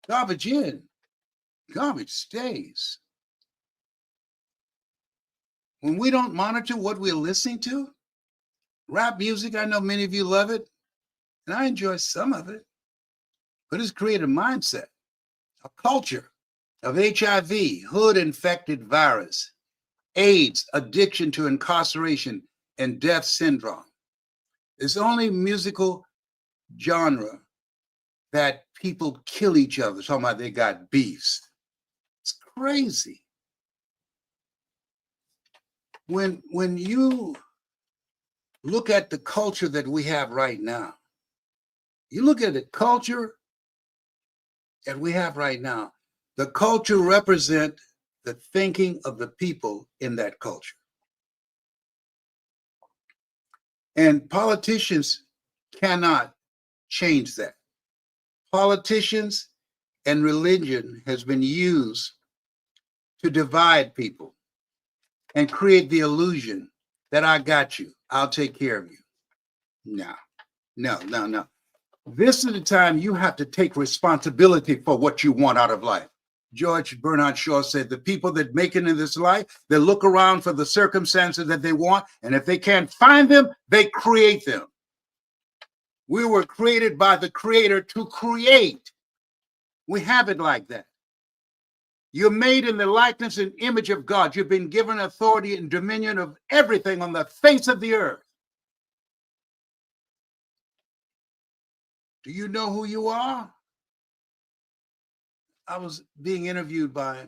Garbage in, garbage stays. When we don't monitor what we're listening to, rap music, I know many of you love it, and I enjoy some of it, but it's created a mindset, a culture of HIV, hood-infected virus, AIDS, addiction to incarceration, and death syndrome. It's only musical genre that people kill each other, talking about they got beefs. It's crazy. When you look at the culture that we have right now, you look at the culture that we have right now, the culture represents the thinking of the people in that culture. And politicians cannot change that. Politicians and religion has been used to divide people and create the illusion that I got you, I'll take care of you. No. This is the time you have to take responsibility for what you want out of life. George Bernard Shaw said, the people that make it in this life, they look around for the circumstances that they want, and if they can't find them, they create them. We were created by the Creator to create. We have it like that. You're made in the likeness and image of God. You've been given authority and dominion of everything on the face of the earth. Do you know who you are? I was being interviewed by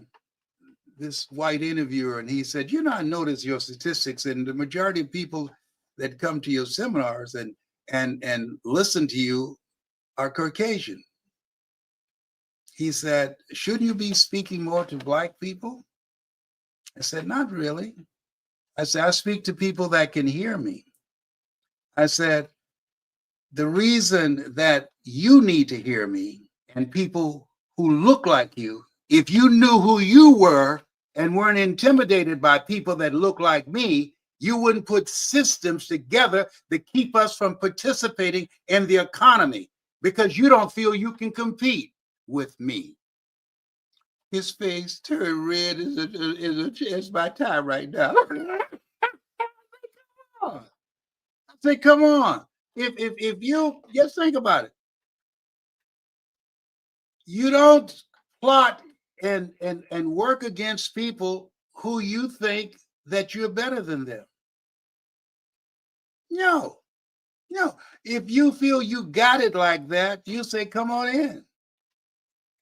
this white interviewer, and he said, I notice your statistics, and the majority of people that come to your seminars and listen to you are Caucasian. He said, shouldn't you be speaking more to Black people? I said, not really. I said, I speak to people that can hear me. I said, the reason that you need to hear me and people who look like you, if you knew who you were and weren't intimidated by people that look like me, you wouldn't put systems together to keep us from participating in the economy because you don't feel you can compete with me. His face turned red as my time right now. I say, come on. If you just think about it, you don't plot and work against people who you think that you're better than them. No, no. If you feel you got it like that, you say, come on in.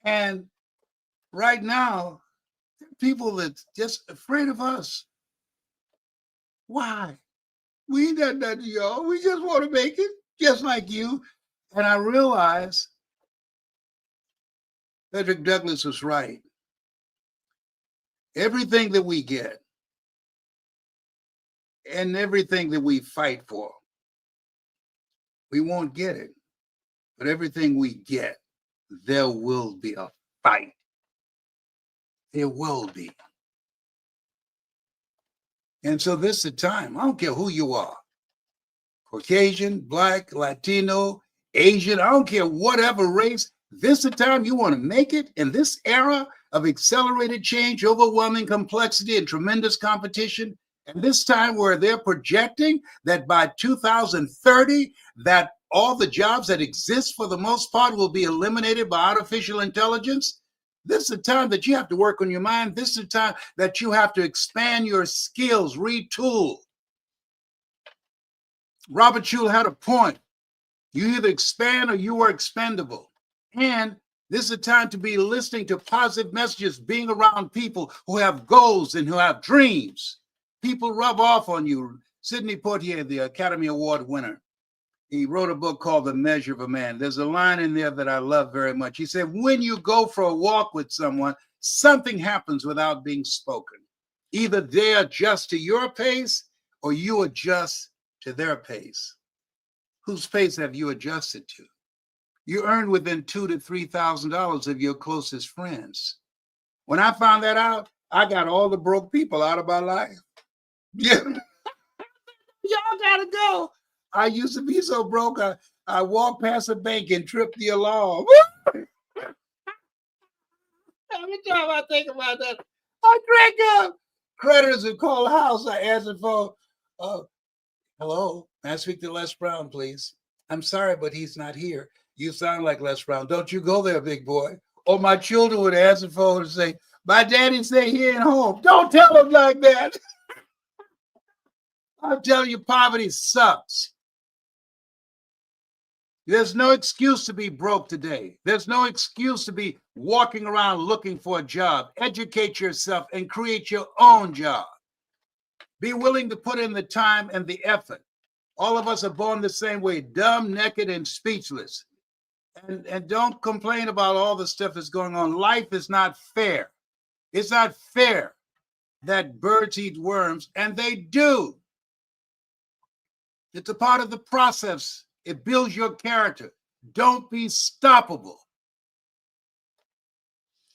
And right now, people that's just afraid of us. Why? We ain't done nothing to y'all. We just want to make it just like you. And I realize Frederick Douglass was right. Everything that we get and everything that we fight for, we won't get it. But everything we get, there will be a fight. There will be. And so this is the time. I don't care who you are. Caucasian, Black, Latino, Asian, I don't care whatever race. This is the time you want to make it in this era of accelerated change, overwhelming complexity, and tremendous competition. And this time where they're projecting that by 2030, that all the jobs that exist for the most part will be eliminated by artificial intelligence. This is the time that you have to work on your mind. This is the time that you have to expand your skills, retool. Robert Schull had a point. You either expand or you are expendable. And this is a time to be listening to positive messages, being around people who have goals and who have dreams. People rub off on you. Sidney Poitier, the Academy Award winner, he wrote a book called The Measure of a Man. There's a line in there that I love very much. He said, when you go for a walk with someone, something happens without being spoken. Either they adjust to your pace or you adjust to their pace. Whose pace have you adjusted to? You earn within $2,000 to $3,000 of your closest friends. When I found that out, I got all the broke people out of my life. Yeah. Y'all gotta go. I used to be so broke, I walked past a bank and tripped the alarm. Every time I think about that, I crack up. Creditors would call the house. I answered the phone. Hello, may I speak to Les Brown, please? I'm sorry, but he's not here. You sound like Les Brown. Don't you go there, big boy. Or my children would answer the phone and say, my daddy say he ain't home. Don't tell him like that. I'm telling you, poverty sucks. There's no excuse to be broke today. There's no excuse to be walking around looking for a job. Educate yourself and create your own job. Be willing to put in the time and the effort. All of us are born the same way, dumb, naked, and speechless. And don't complain about all the stuff that's going on. Life is not fair. It's not fair that birds eat worms, and they do. It's a part of the process. It builds your character. Don't be stoppable.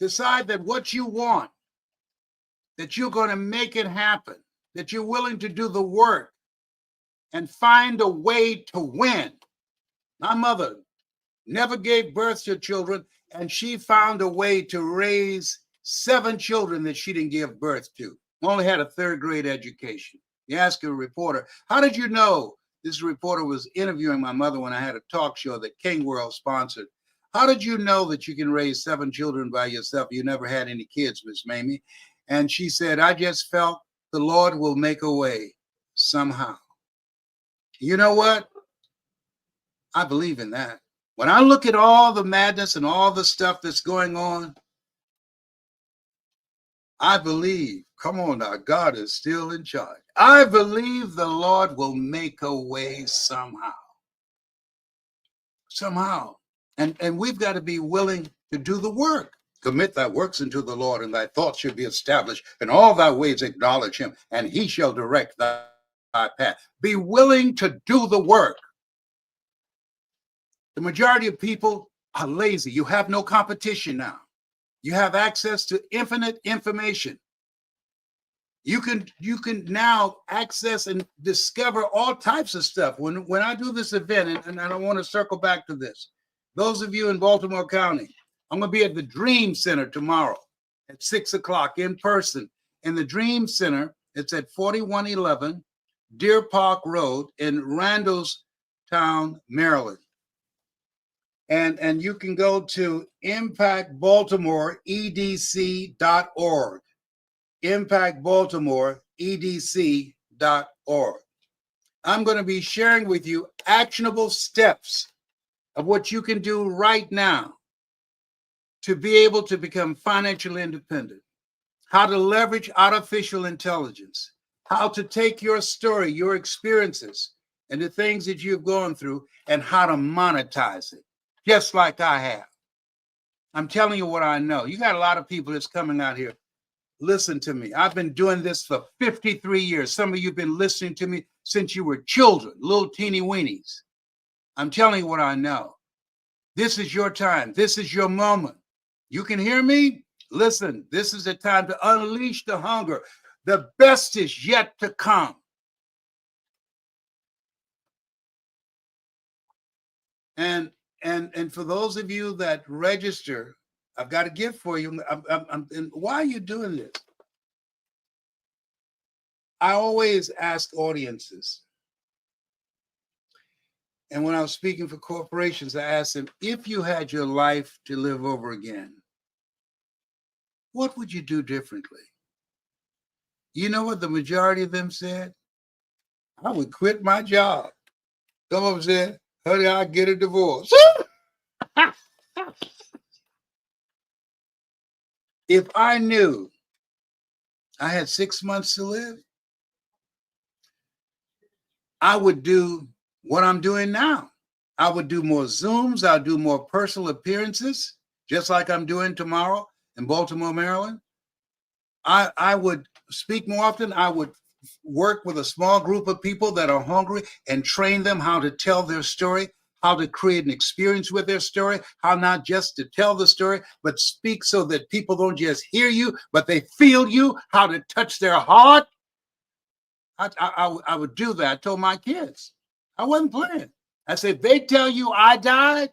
Decide that what you want, that you're going to make it happen, that you're willing to do the work and find a way to win. My mother never gave birth to children, and she found a way to raise 7 children that she didn't give birth to. Only had a 3rd grade education. You ask a reporter, how did you know? This reporter was interviewing my mother when I had a talk show that King World sponsored. How did you know that you can raise 7 children by yourself? You never had any kids, Miss Mamie. And she said, I just felt the Lord will make a way somehow. You know what? I believe in that. When I look at all the madness and all the stuff that's going on, I believe, come on now, God is still in charge. I believe the Lord will make a way somehow. Somehow. And we've got to be willing to do the work. Commit thy works unto the Lord, and thy thoughts shall be established. In all thy ways acknowledge him, and he shall direct thy path. Be willing to do the work. The majority of people are lazy. You have no competition now. You have access to infinite information. You can now access and discover all types of stuff. When I do this event, and I want to circle back to this, those of you in Baltimore County, I'm going to be at the Dream Center tomorrow at 6 o'clock in person. In the Dream Center, it's at 4111 Deer Park Road in Randallstown, Maryland. And you can go to impactbaltimoreedc.org. impactbaltimoreedc.org. I'm going to be sharing with you actionable steps of what you can do right now to be able to become financially independent, how to leverage artificial intelligence, how to take your story, your experiences, and the things that you've gone through, and how to monetize it, just like I have. I'm telling you what I know. You got a lot of people that's coming out here. Listen to me. I've been doing this for 53 years. Some of you have been listening to me since you were children, little teeny weenies. I'm telling you what I know. This is your time. This is your moment. You can hear me? Listen, this is the time to unleash the hunger. The best is yet to come. And for those of you that register, I've got a gift for you. And why are you doing this? I always ask audiences, and when I was speaking for corporations, I asked them, if you had your life to live over again, what would you do differently? You know what the majority of them said? I would quit my job. Some of them said, honey, I'll get a divorce. If I knew I had 6 months to live, I would do what I'm doing now. I would do more Zooms. I'll do more personal appearances, just like I'm doing tomorrow in Baltimore, Maryland. I would speak more often. I would work with a small group of people that are hungry and train them how to tell their story, how to create an experience with their story, how not just to tell the story, but speak so that people don't just hear you, but they feel you, how to touch their heart. I would do that. I told my kids. I wasn't playing. I said, if they tell you I died,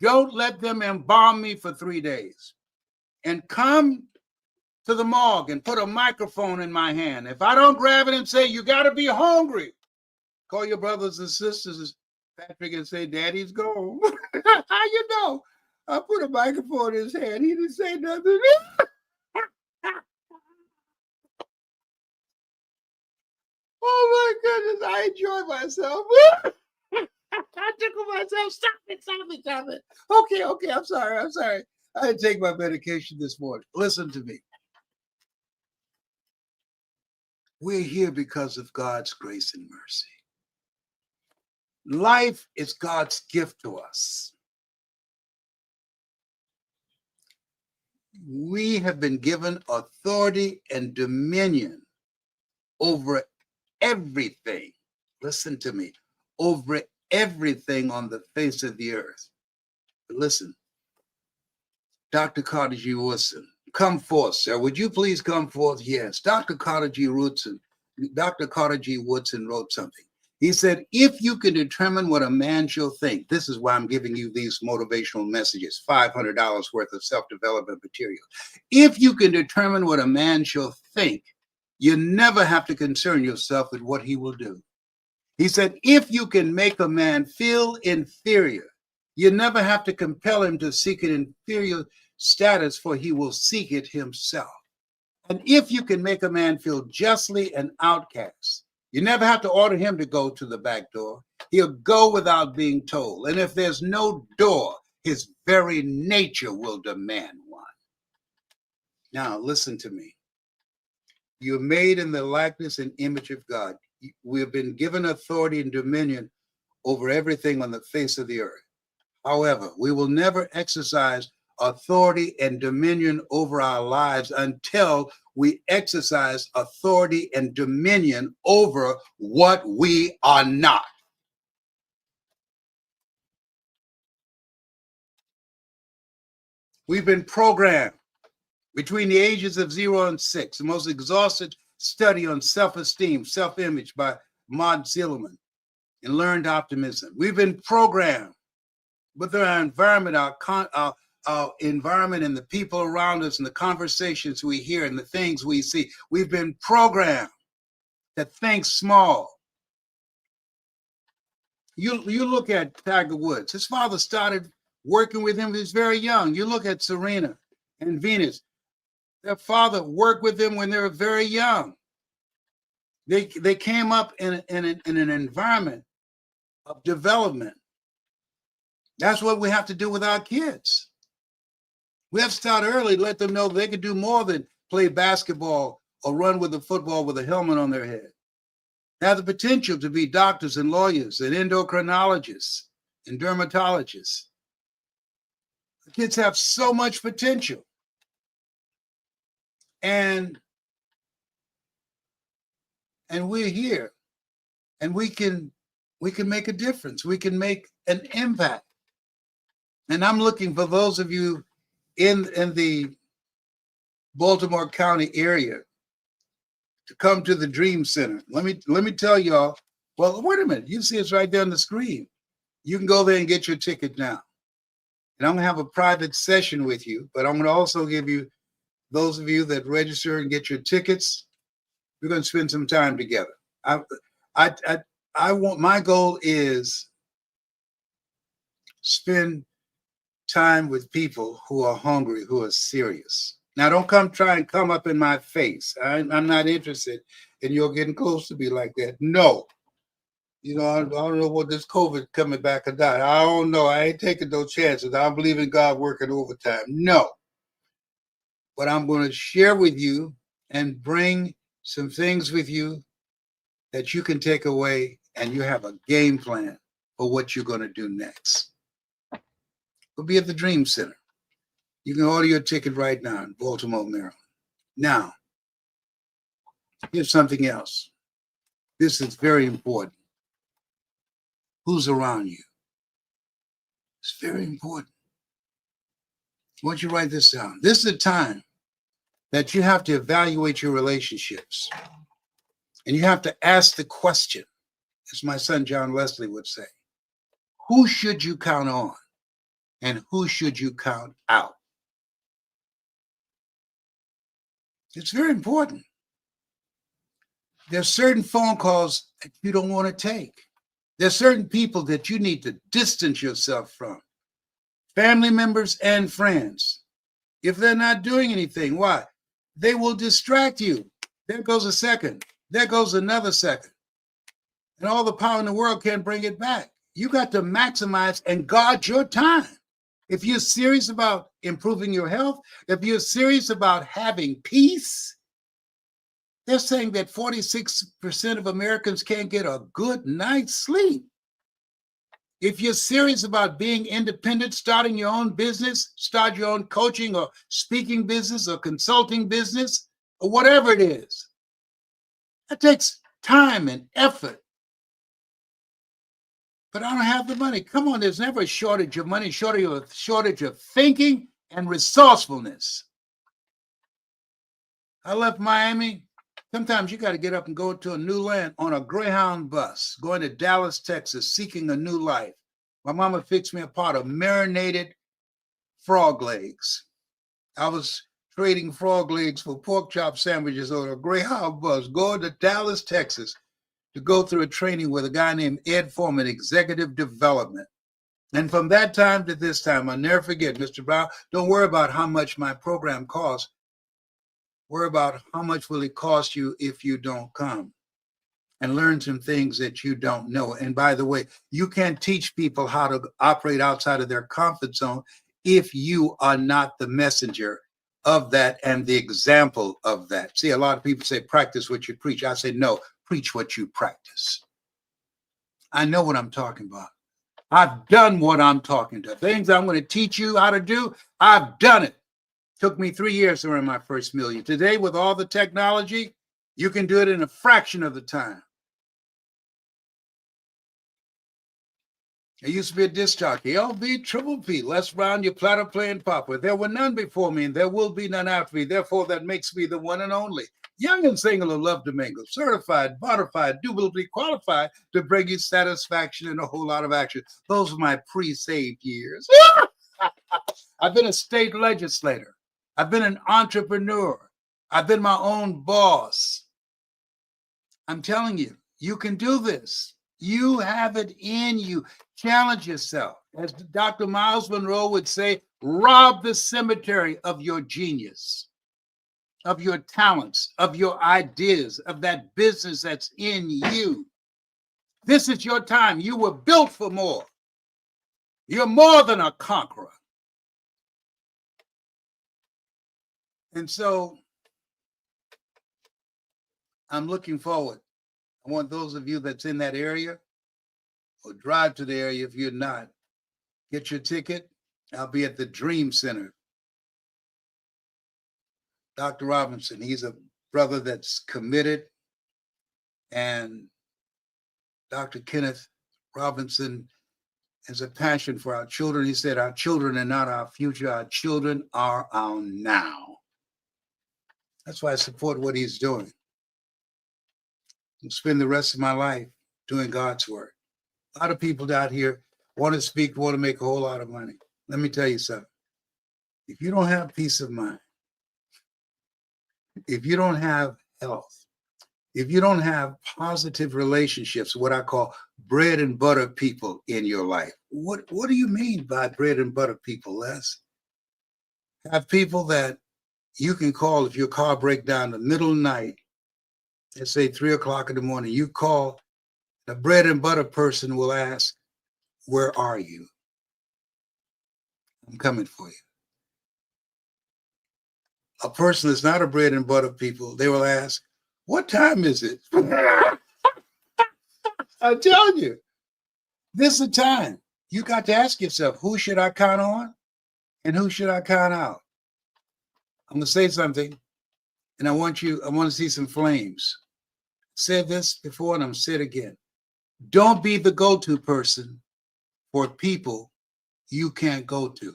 don't let them embalm me for 3 days. And come to the morgue and put a microphone in my hand. If I don't grab it and say, you got to be hungry, call your brothers and sisters, Patrick, and say, Daddy's gone. How you know? I put a microphone in his hand. He didn't say nothing. Oh my goodness, I enjoy myself. I tickle myself. Stop it. Okay, I'm sorry. I didn't take my medication this morning. Listen to me. We're here because of God's grace and mercy. Life is God's gift to us. We have been given authority and dominion over everything. Listen to me. Over everything on the face of the earth. Listen, Dr. Carter G. Woodson, come forth, sir. Would you please come forth? Yes. Dr. Carter G. Woodson wrote something. He said, if you can determine what a man shall think, this is why I'm giving you these motivational messages, $500 worth of self-development material. If you can determine what a man shall think, you never have to concern yourself with what he will do. He said, if you can make a man feel inferior, you never have to compel him to seek an inferior status, for he will seek it himself. And if you can make a man feel justly an outcast, you never have to order him to go to the back door. He'll go without being told. And if there's no door, his very nature will demand one. Now, listen to me. You're made in the likeness and image of God. We have been given authority and dominion over everything on the face of the earth. However, we will never exercise authority and dominion over our lives until we exercise authority and dominion over what we are not. We've been programmed between the ages of 0 and 6, the most exhaustive study on self-esteem, self-image by Maud Zillerman, and learned optimism. We've been programmed with our environment, our environment and the people around us and the conversations we hear and the things we see. We've been programmed to think small. You look at Tiger Woods. His father started working with him when he was very young. You look at Serena and Venus. Their father worked with them when they were very young. They came up in an environment of development. That's what we have to do with our kids. We have to start early, let them know they can do more than play basketball or run with a football with a helmet on their head. They have the potential to be doctors and lawyers and endocrinologists and dermatologists. The kids have so much potential. And we're here, and we can make a difference. We can make an impact. And I'm looking for those of you in the Baltimore County area to come to the Dream Center. Let me tell y'all. Well, wait a minute. You see it's right there on the screen. You can go there and get your ticket now. And I'm gonna have a private session with you, but I'm gonna also give you, those of you that register and get your tickets, we're going to spend some time together. I want, my goal is spend time with people who are hungry, who are serious. Now, don't try and come up in my face. I'm not interested in you getting close to me like that. No. You know, I don't know what this COVID coming back or not. I don't know. I ain't taking no chances. I don't believe in God working overtime. No. But I'm going to share with you and bring some things with you that you can take away, and you have a game plan for what you're going to do next. We'll be at the Dream Center. You can order your ticket right now in Baltimore, Maryland. Now, here's something else. This is very important. Who's around you? It's very important. I want you to write this down. This is a time that you have to evaluate your relationships. And you have to ask the question, as my son John Leslie would say, who should you count on and who should you count out? It's very important. There's certain phone calls that you don't want to take. There's certain people that you need to distance yourself from. Family members and friends. If they're not doing anything, why? They will distract you. There goes a second. There goes another second. And all the power in the world can't bring it back. You got to maximize and guard your time. If you're serious about improving your health, if you're serious about having peace, they're saying that 46% of Americans can't get a good night's sleep. If you're serious about being independent, starting your own business, start your own coaching or speaking business or consulting business or whatever it is, that takes time and effort. But I don't have the money. Come on, there's never a shortage of money, shortage of thinking and resourcefulness. I left Miami. Sometimes you got to get up and go to a new land on a Greyhound bus, going to Dallas, Texas, seeking a new life. My mama fixed me a pot of marinated frog legs. I was trading frog legs for pork chop sandwiches on a Greyhound bus, going to Dallas, Texas, to go through a training with a guy named Ed Foreman, Executive Development. And from that time to this time, I'll never forget, Mr. Brown, don't worry about how much my program costs. Worry about how much will it cost you if you don't come and learn some things that you don't know. And by the way, you can't teach people how to operate outside of their comfort zone if you are not the messenger of that and the example of that. See, a lot of people say, practice what you preach. I say, no, preach what you practice. I know what I'm talking about. I've done what I'm talking to. Things I'm going to teach you how to do, I've done it. Took me 3 years to earn my first million. Today, with all the technology, you can do it in a fraction of the time. I used to be a disc jockey, LB, Triple P, Les Brown, your platter playing papa. There were none before me, and there will be none after me. Therefore, that makes me the one and only. Young and single and love to mingle, certified, bonafide, indubitably qualified to bring you satisfaction and a whole lot of action. Those are my pre-saved years. I've been a state legislator. I've been an entrepreneur. I've been my own boss. I'm telling you, you can do this. You have it in you. Challenge yourself. As Dr. Miles Monroe would say, rob the cemetery of your genius, of your talents, of your ideas, of that business that's in you. This is your time. You were built for more. You're more than a conqueror. And so I'm looking forward. I want those of you that's in that area or drive to the area if you're not, get your ticket. I'll be at the Dream Center. Dr. Robinson, he's a brother that's committed. And Dr. Kenneth Robinson has a passion for our children. He said, our children are not our future. Our children are our now. That's why I support what he's doing. I'll spend the rest of my life doing God's work. A lot of people out here want to speak, want to make a whole lot of money. Let me tell you something. If you don't have peace of mind, if you don't have health, if you don't have positive relationships, what I call bread and butter people in your life, what do you mean by bread and butter people, Les? Have people that you can call if your car breaks down in the middle of the night, let's say 3 o'clock in the morning, you call, the bread and butter person will ask, where are you? I'm coming for you. A person that's not a bread and butter people, they will ask, what time is it? I'm telling you, this is the time. You got to ask yourself, who should I count on and who should I count out? I'm going to say something, and I want to see some flames. Said this before, and I'm going to say it again. Don't be the go-to person for people you can't go to.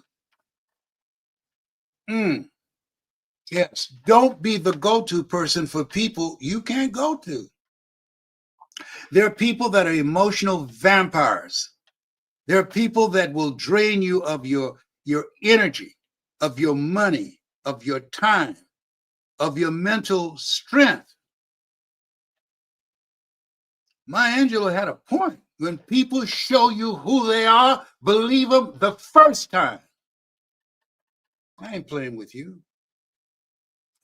Yes, don't be the go-to person for people you can't go to. There are people that are emotional vampires. There are people that will drain you of your energy, of your money, of your time, of your mental strength. Maya Angelou had a point. When people show you who they are, believe them the first time. I ain't playing with you.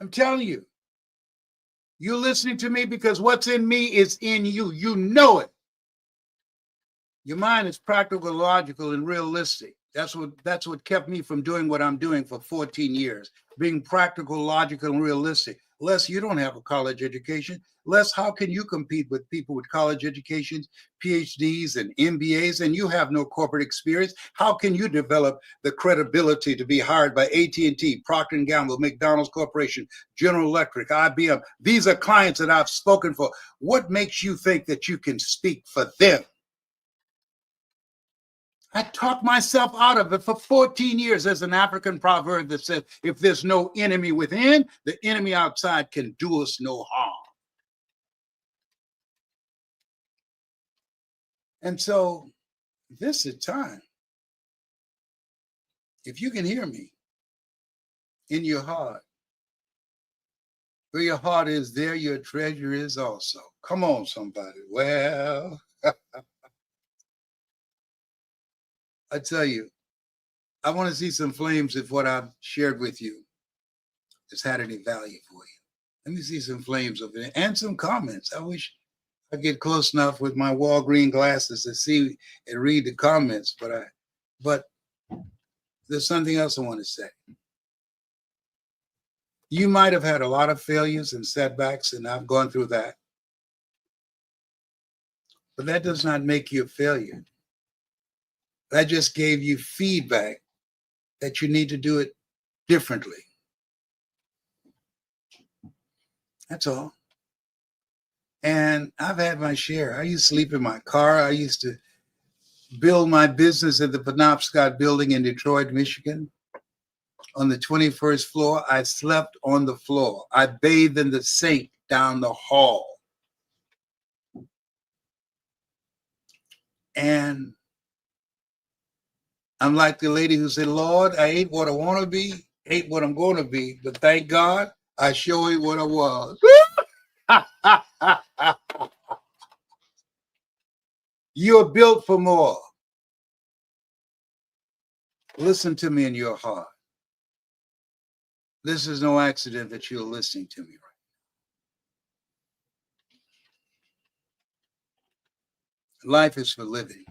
I'm telling you. You're listening to me because what's in me is in you. You know it. Your mind is practical, logical, and realistic. That's what kept me from doing what I'm doing for 14 years. Being practical, logical, and realistic. Les, you don't have a college education. Les, how can you compete with people with college educations, PhDs, and MBAs, and you have no corporate experience? How can you develop the credibility to be hired by AT&T, Procter & Gamble, McDonald's Corporation, General Electric, IBM? These are clients that I've spoken for. What makes you think that you can speak for them? I talked myself out of it for 14 years. There's an African proverb that says, if there's no enemy within, the enemy outside can do us no harm. And so this is time. If you can hear me in your heart, where your heart is, there your treasure is also. Come on, somebody. Well, I tell you, I want to see some flames if what I've shared with you has had any value for you. Let me see some flames over there and some comments. I wish I get close enough with my Walgreen glasses to see and read the comments, but there's something else I want to say. You might have had a lot of failures and setbacks, and I've gone through that. But that does not make you a failure. That just gave you feedback that you need to do it differently. That's all. And I've had my share. I used to sleep in my car. I used to build my business at the Penobscot building in Detroit, Michigan. On the 21st floor, I slept on the floor. I bathed in the sink down the hall. And I'm like the lady who said, Lord, I ain't what I want to be, ain't what I'm going to be, but thank God I sure ain't what I was. You're built for more. Listen to me in your heart. This is no accident that you're listening to me right now. Life is for living.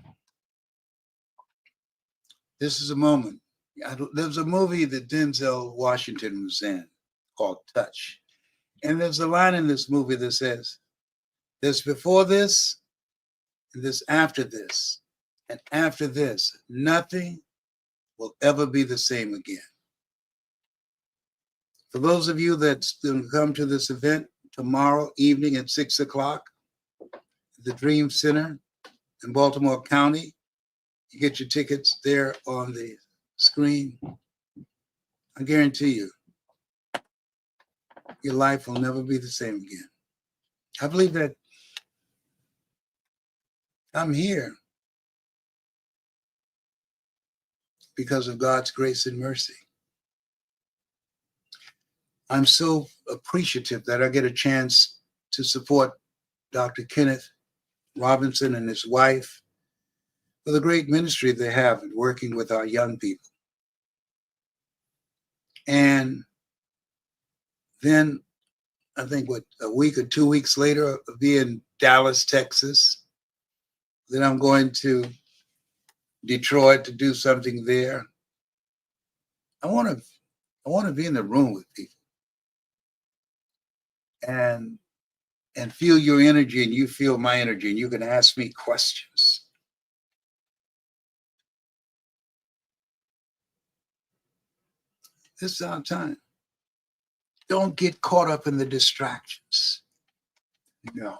This is a moment. There's a movie that Denzel Washington was in called Touch. And there's a line in this movie that says, there's before this, and there's after this. And after this, nothing will ever be the same again. For those of you that's going to come to this event tomorrow evening at 6 o'clock, at the Dream Center in Baltimore County, you get your tickets there on the screen. I guarantee you, your life will never be the same again. I believe that I'm here because of God's grace and mercy. I'm so appreciative that I get a chance to support Dr. Kenneth Robinson and his wife for the great ministry they have in working with our young people. And then I think a week or 2 weeks later, I'll be in Dallas, Texas. Then I'm going to Detroit to do something there. I want to be in the room with people and feel your energy, and you feel my energy, and you can ask me questions. This is our time. Don't get caught up in the distractions. No.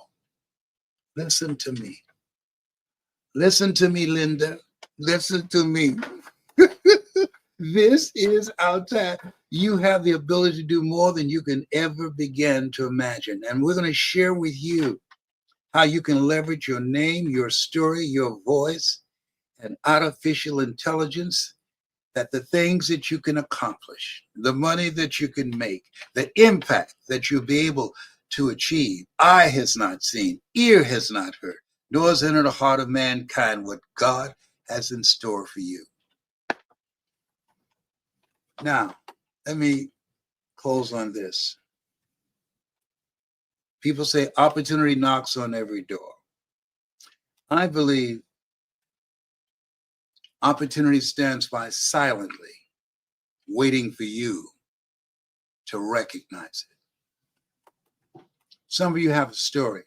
Listen to me. Listen to me, Linda. Listen to me. This is our time. You have the ability to do more than you can ever begin to imagine. And we're going to share with you how you can leverage your name, your story, your voice, and artificial intelligence, that the things that you can accomplish, the money that you can make, the impact that you'll be able to achieve, eye has not seen, ear has not heard, nor has entered the heart of mankind what God has in store for you. Now, let me close on this. People say opportunity knocks on every door. I believe opportunity stands by silently, waiting for you to recognize it. Some of you have a story,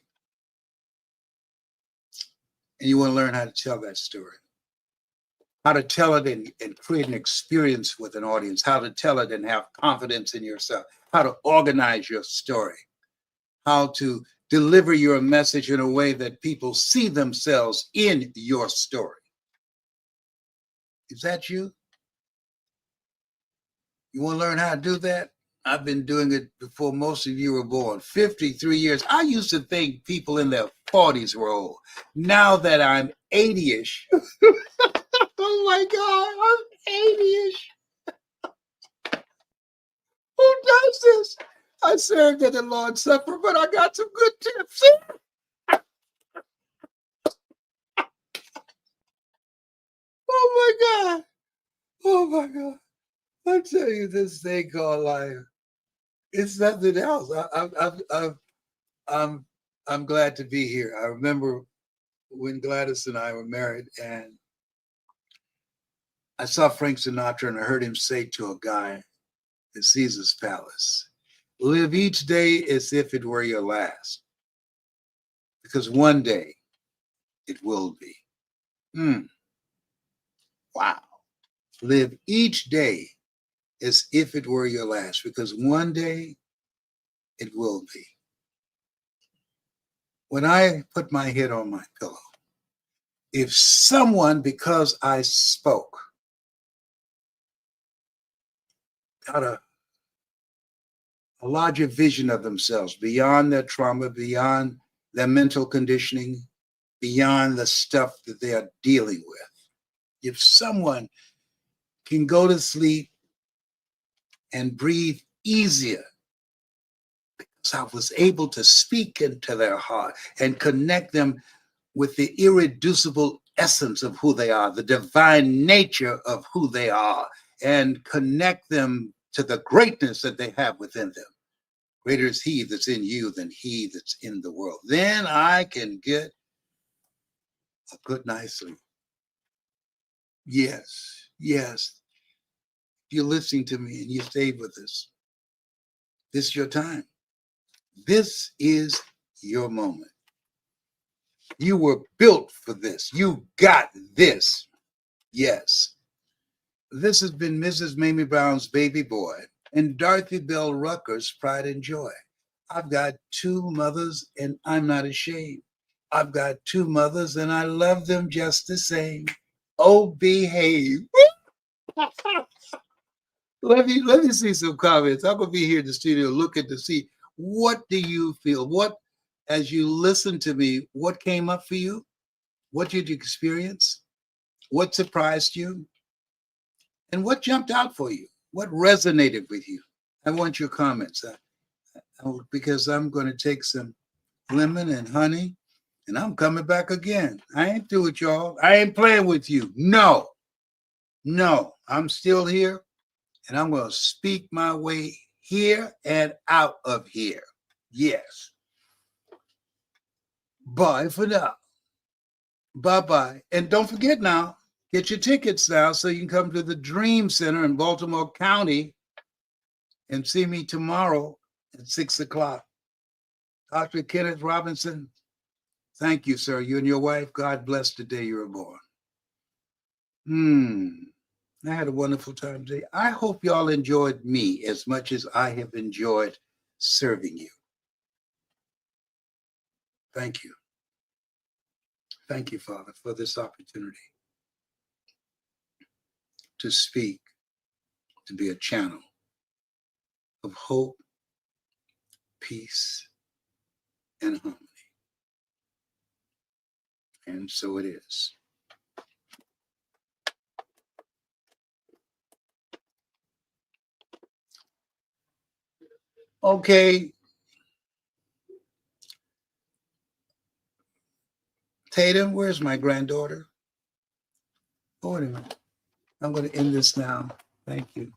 and you want to learn how to tell that story, how to tell it and create an experience with an audience, how to tell it and have confidence in yourself, how to organize your story, how to deliver your message in a way that people see themselves in your story. Is that you? You want to learn how to do that? I've been doing it before most of you were born. 53 years. I used to think people in their 40s were old. Now that I'm 80-ish, oh my God, I'm 80-ish. Who does this? I served at the Lord's Supper, but I got some good tips. Oh my God. Oh my God. I tell you, this thing called life, it's nothing else. I'm glad to be here. I remember when Gladys and I were married, and I saw Frank Sinatra, and I heard him say to a guy at Caesar's Palace, live each day as if it were your last, because one day it will be. Wow. Live each day as if it were your last, because one day it will be. When I put my head on my pillow, if someone, because I spoke, got a larger vision of themselves beyond their trauma, beyond their mental conditioning, beyond the stuff that they are dealing with, if someone can go to sleep and breathe easier because I was able to speak into their heart and connect them with the irreducible essence of who they are, the divine nature of who they are, and connect them to the greatness that they have within them. Greater is he that's in you than he that's in the world. Then I can get a good night's sleep. Yes, yes. If you're listening to me and you stayed with us, this is your time. This is your moment. You were built for this. You got this. Yes. This has been Mrs. Mamie Brown's baby boy and Dorothy Bell Rucker's pride and joy. I've got two mothers and I'm not ashamed. I've got two mothers and I love them just the same. Oh, behave. Let me see some comments. I'm gonna be here in the studio looking to see what do you feel? What, as you listen to me, what came up for you? What did you experience? What surprised you? And what jumped out for you? What resonated with you? I want your comments because I'm going to take some lemon and honey and I'm coming back again. I ain't through with y'all. I ain't playing with you. No, I'm still here and I'm going to speak my way here and out of here. Yes. Bye for now. Bye-bye. And don't forget now, get your tickets now so you can come to the Dream Center in Baltimore County and see me tomorrow at 6 o'clock. Dr. Kenneth Robinson, thank you, sir. You and your wife, God bless the day you were born. I had a wonderful time today. I hope y'all enjoyed me as much as I have enjoyed serving you. Thank you. Thank you, Father, for this opportunity to speak, to be a channel of hope, peace, and harmony. And so it is. Okay. Tatum, where's my granddaughter? Oh, wait a minute. I'm going to end this now. Thank you.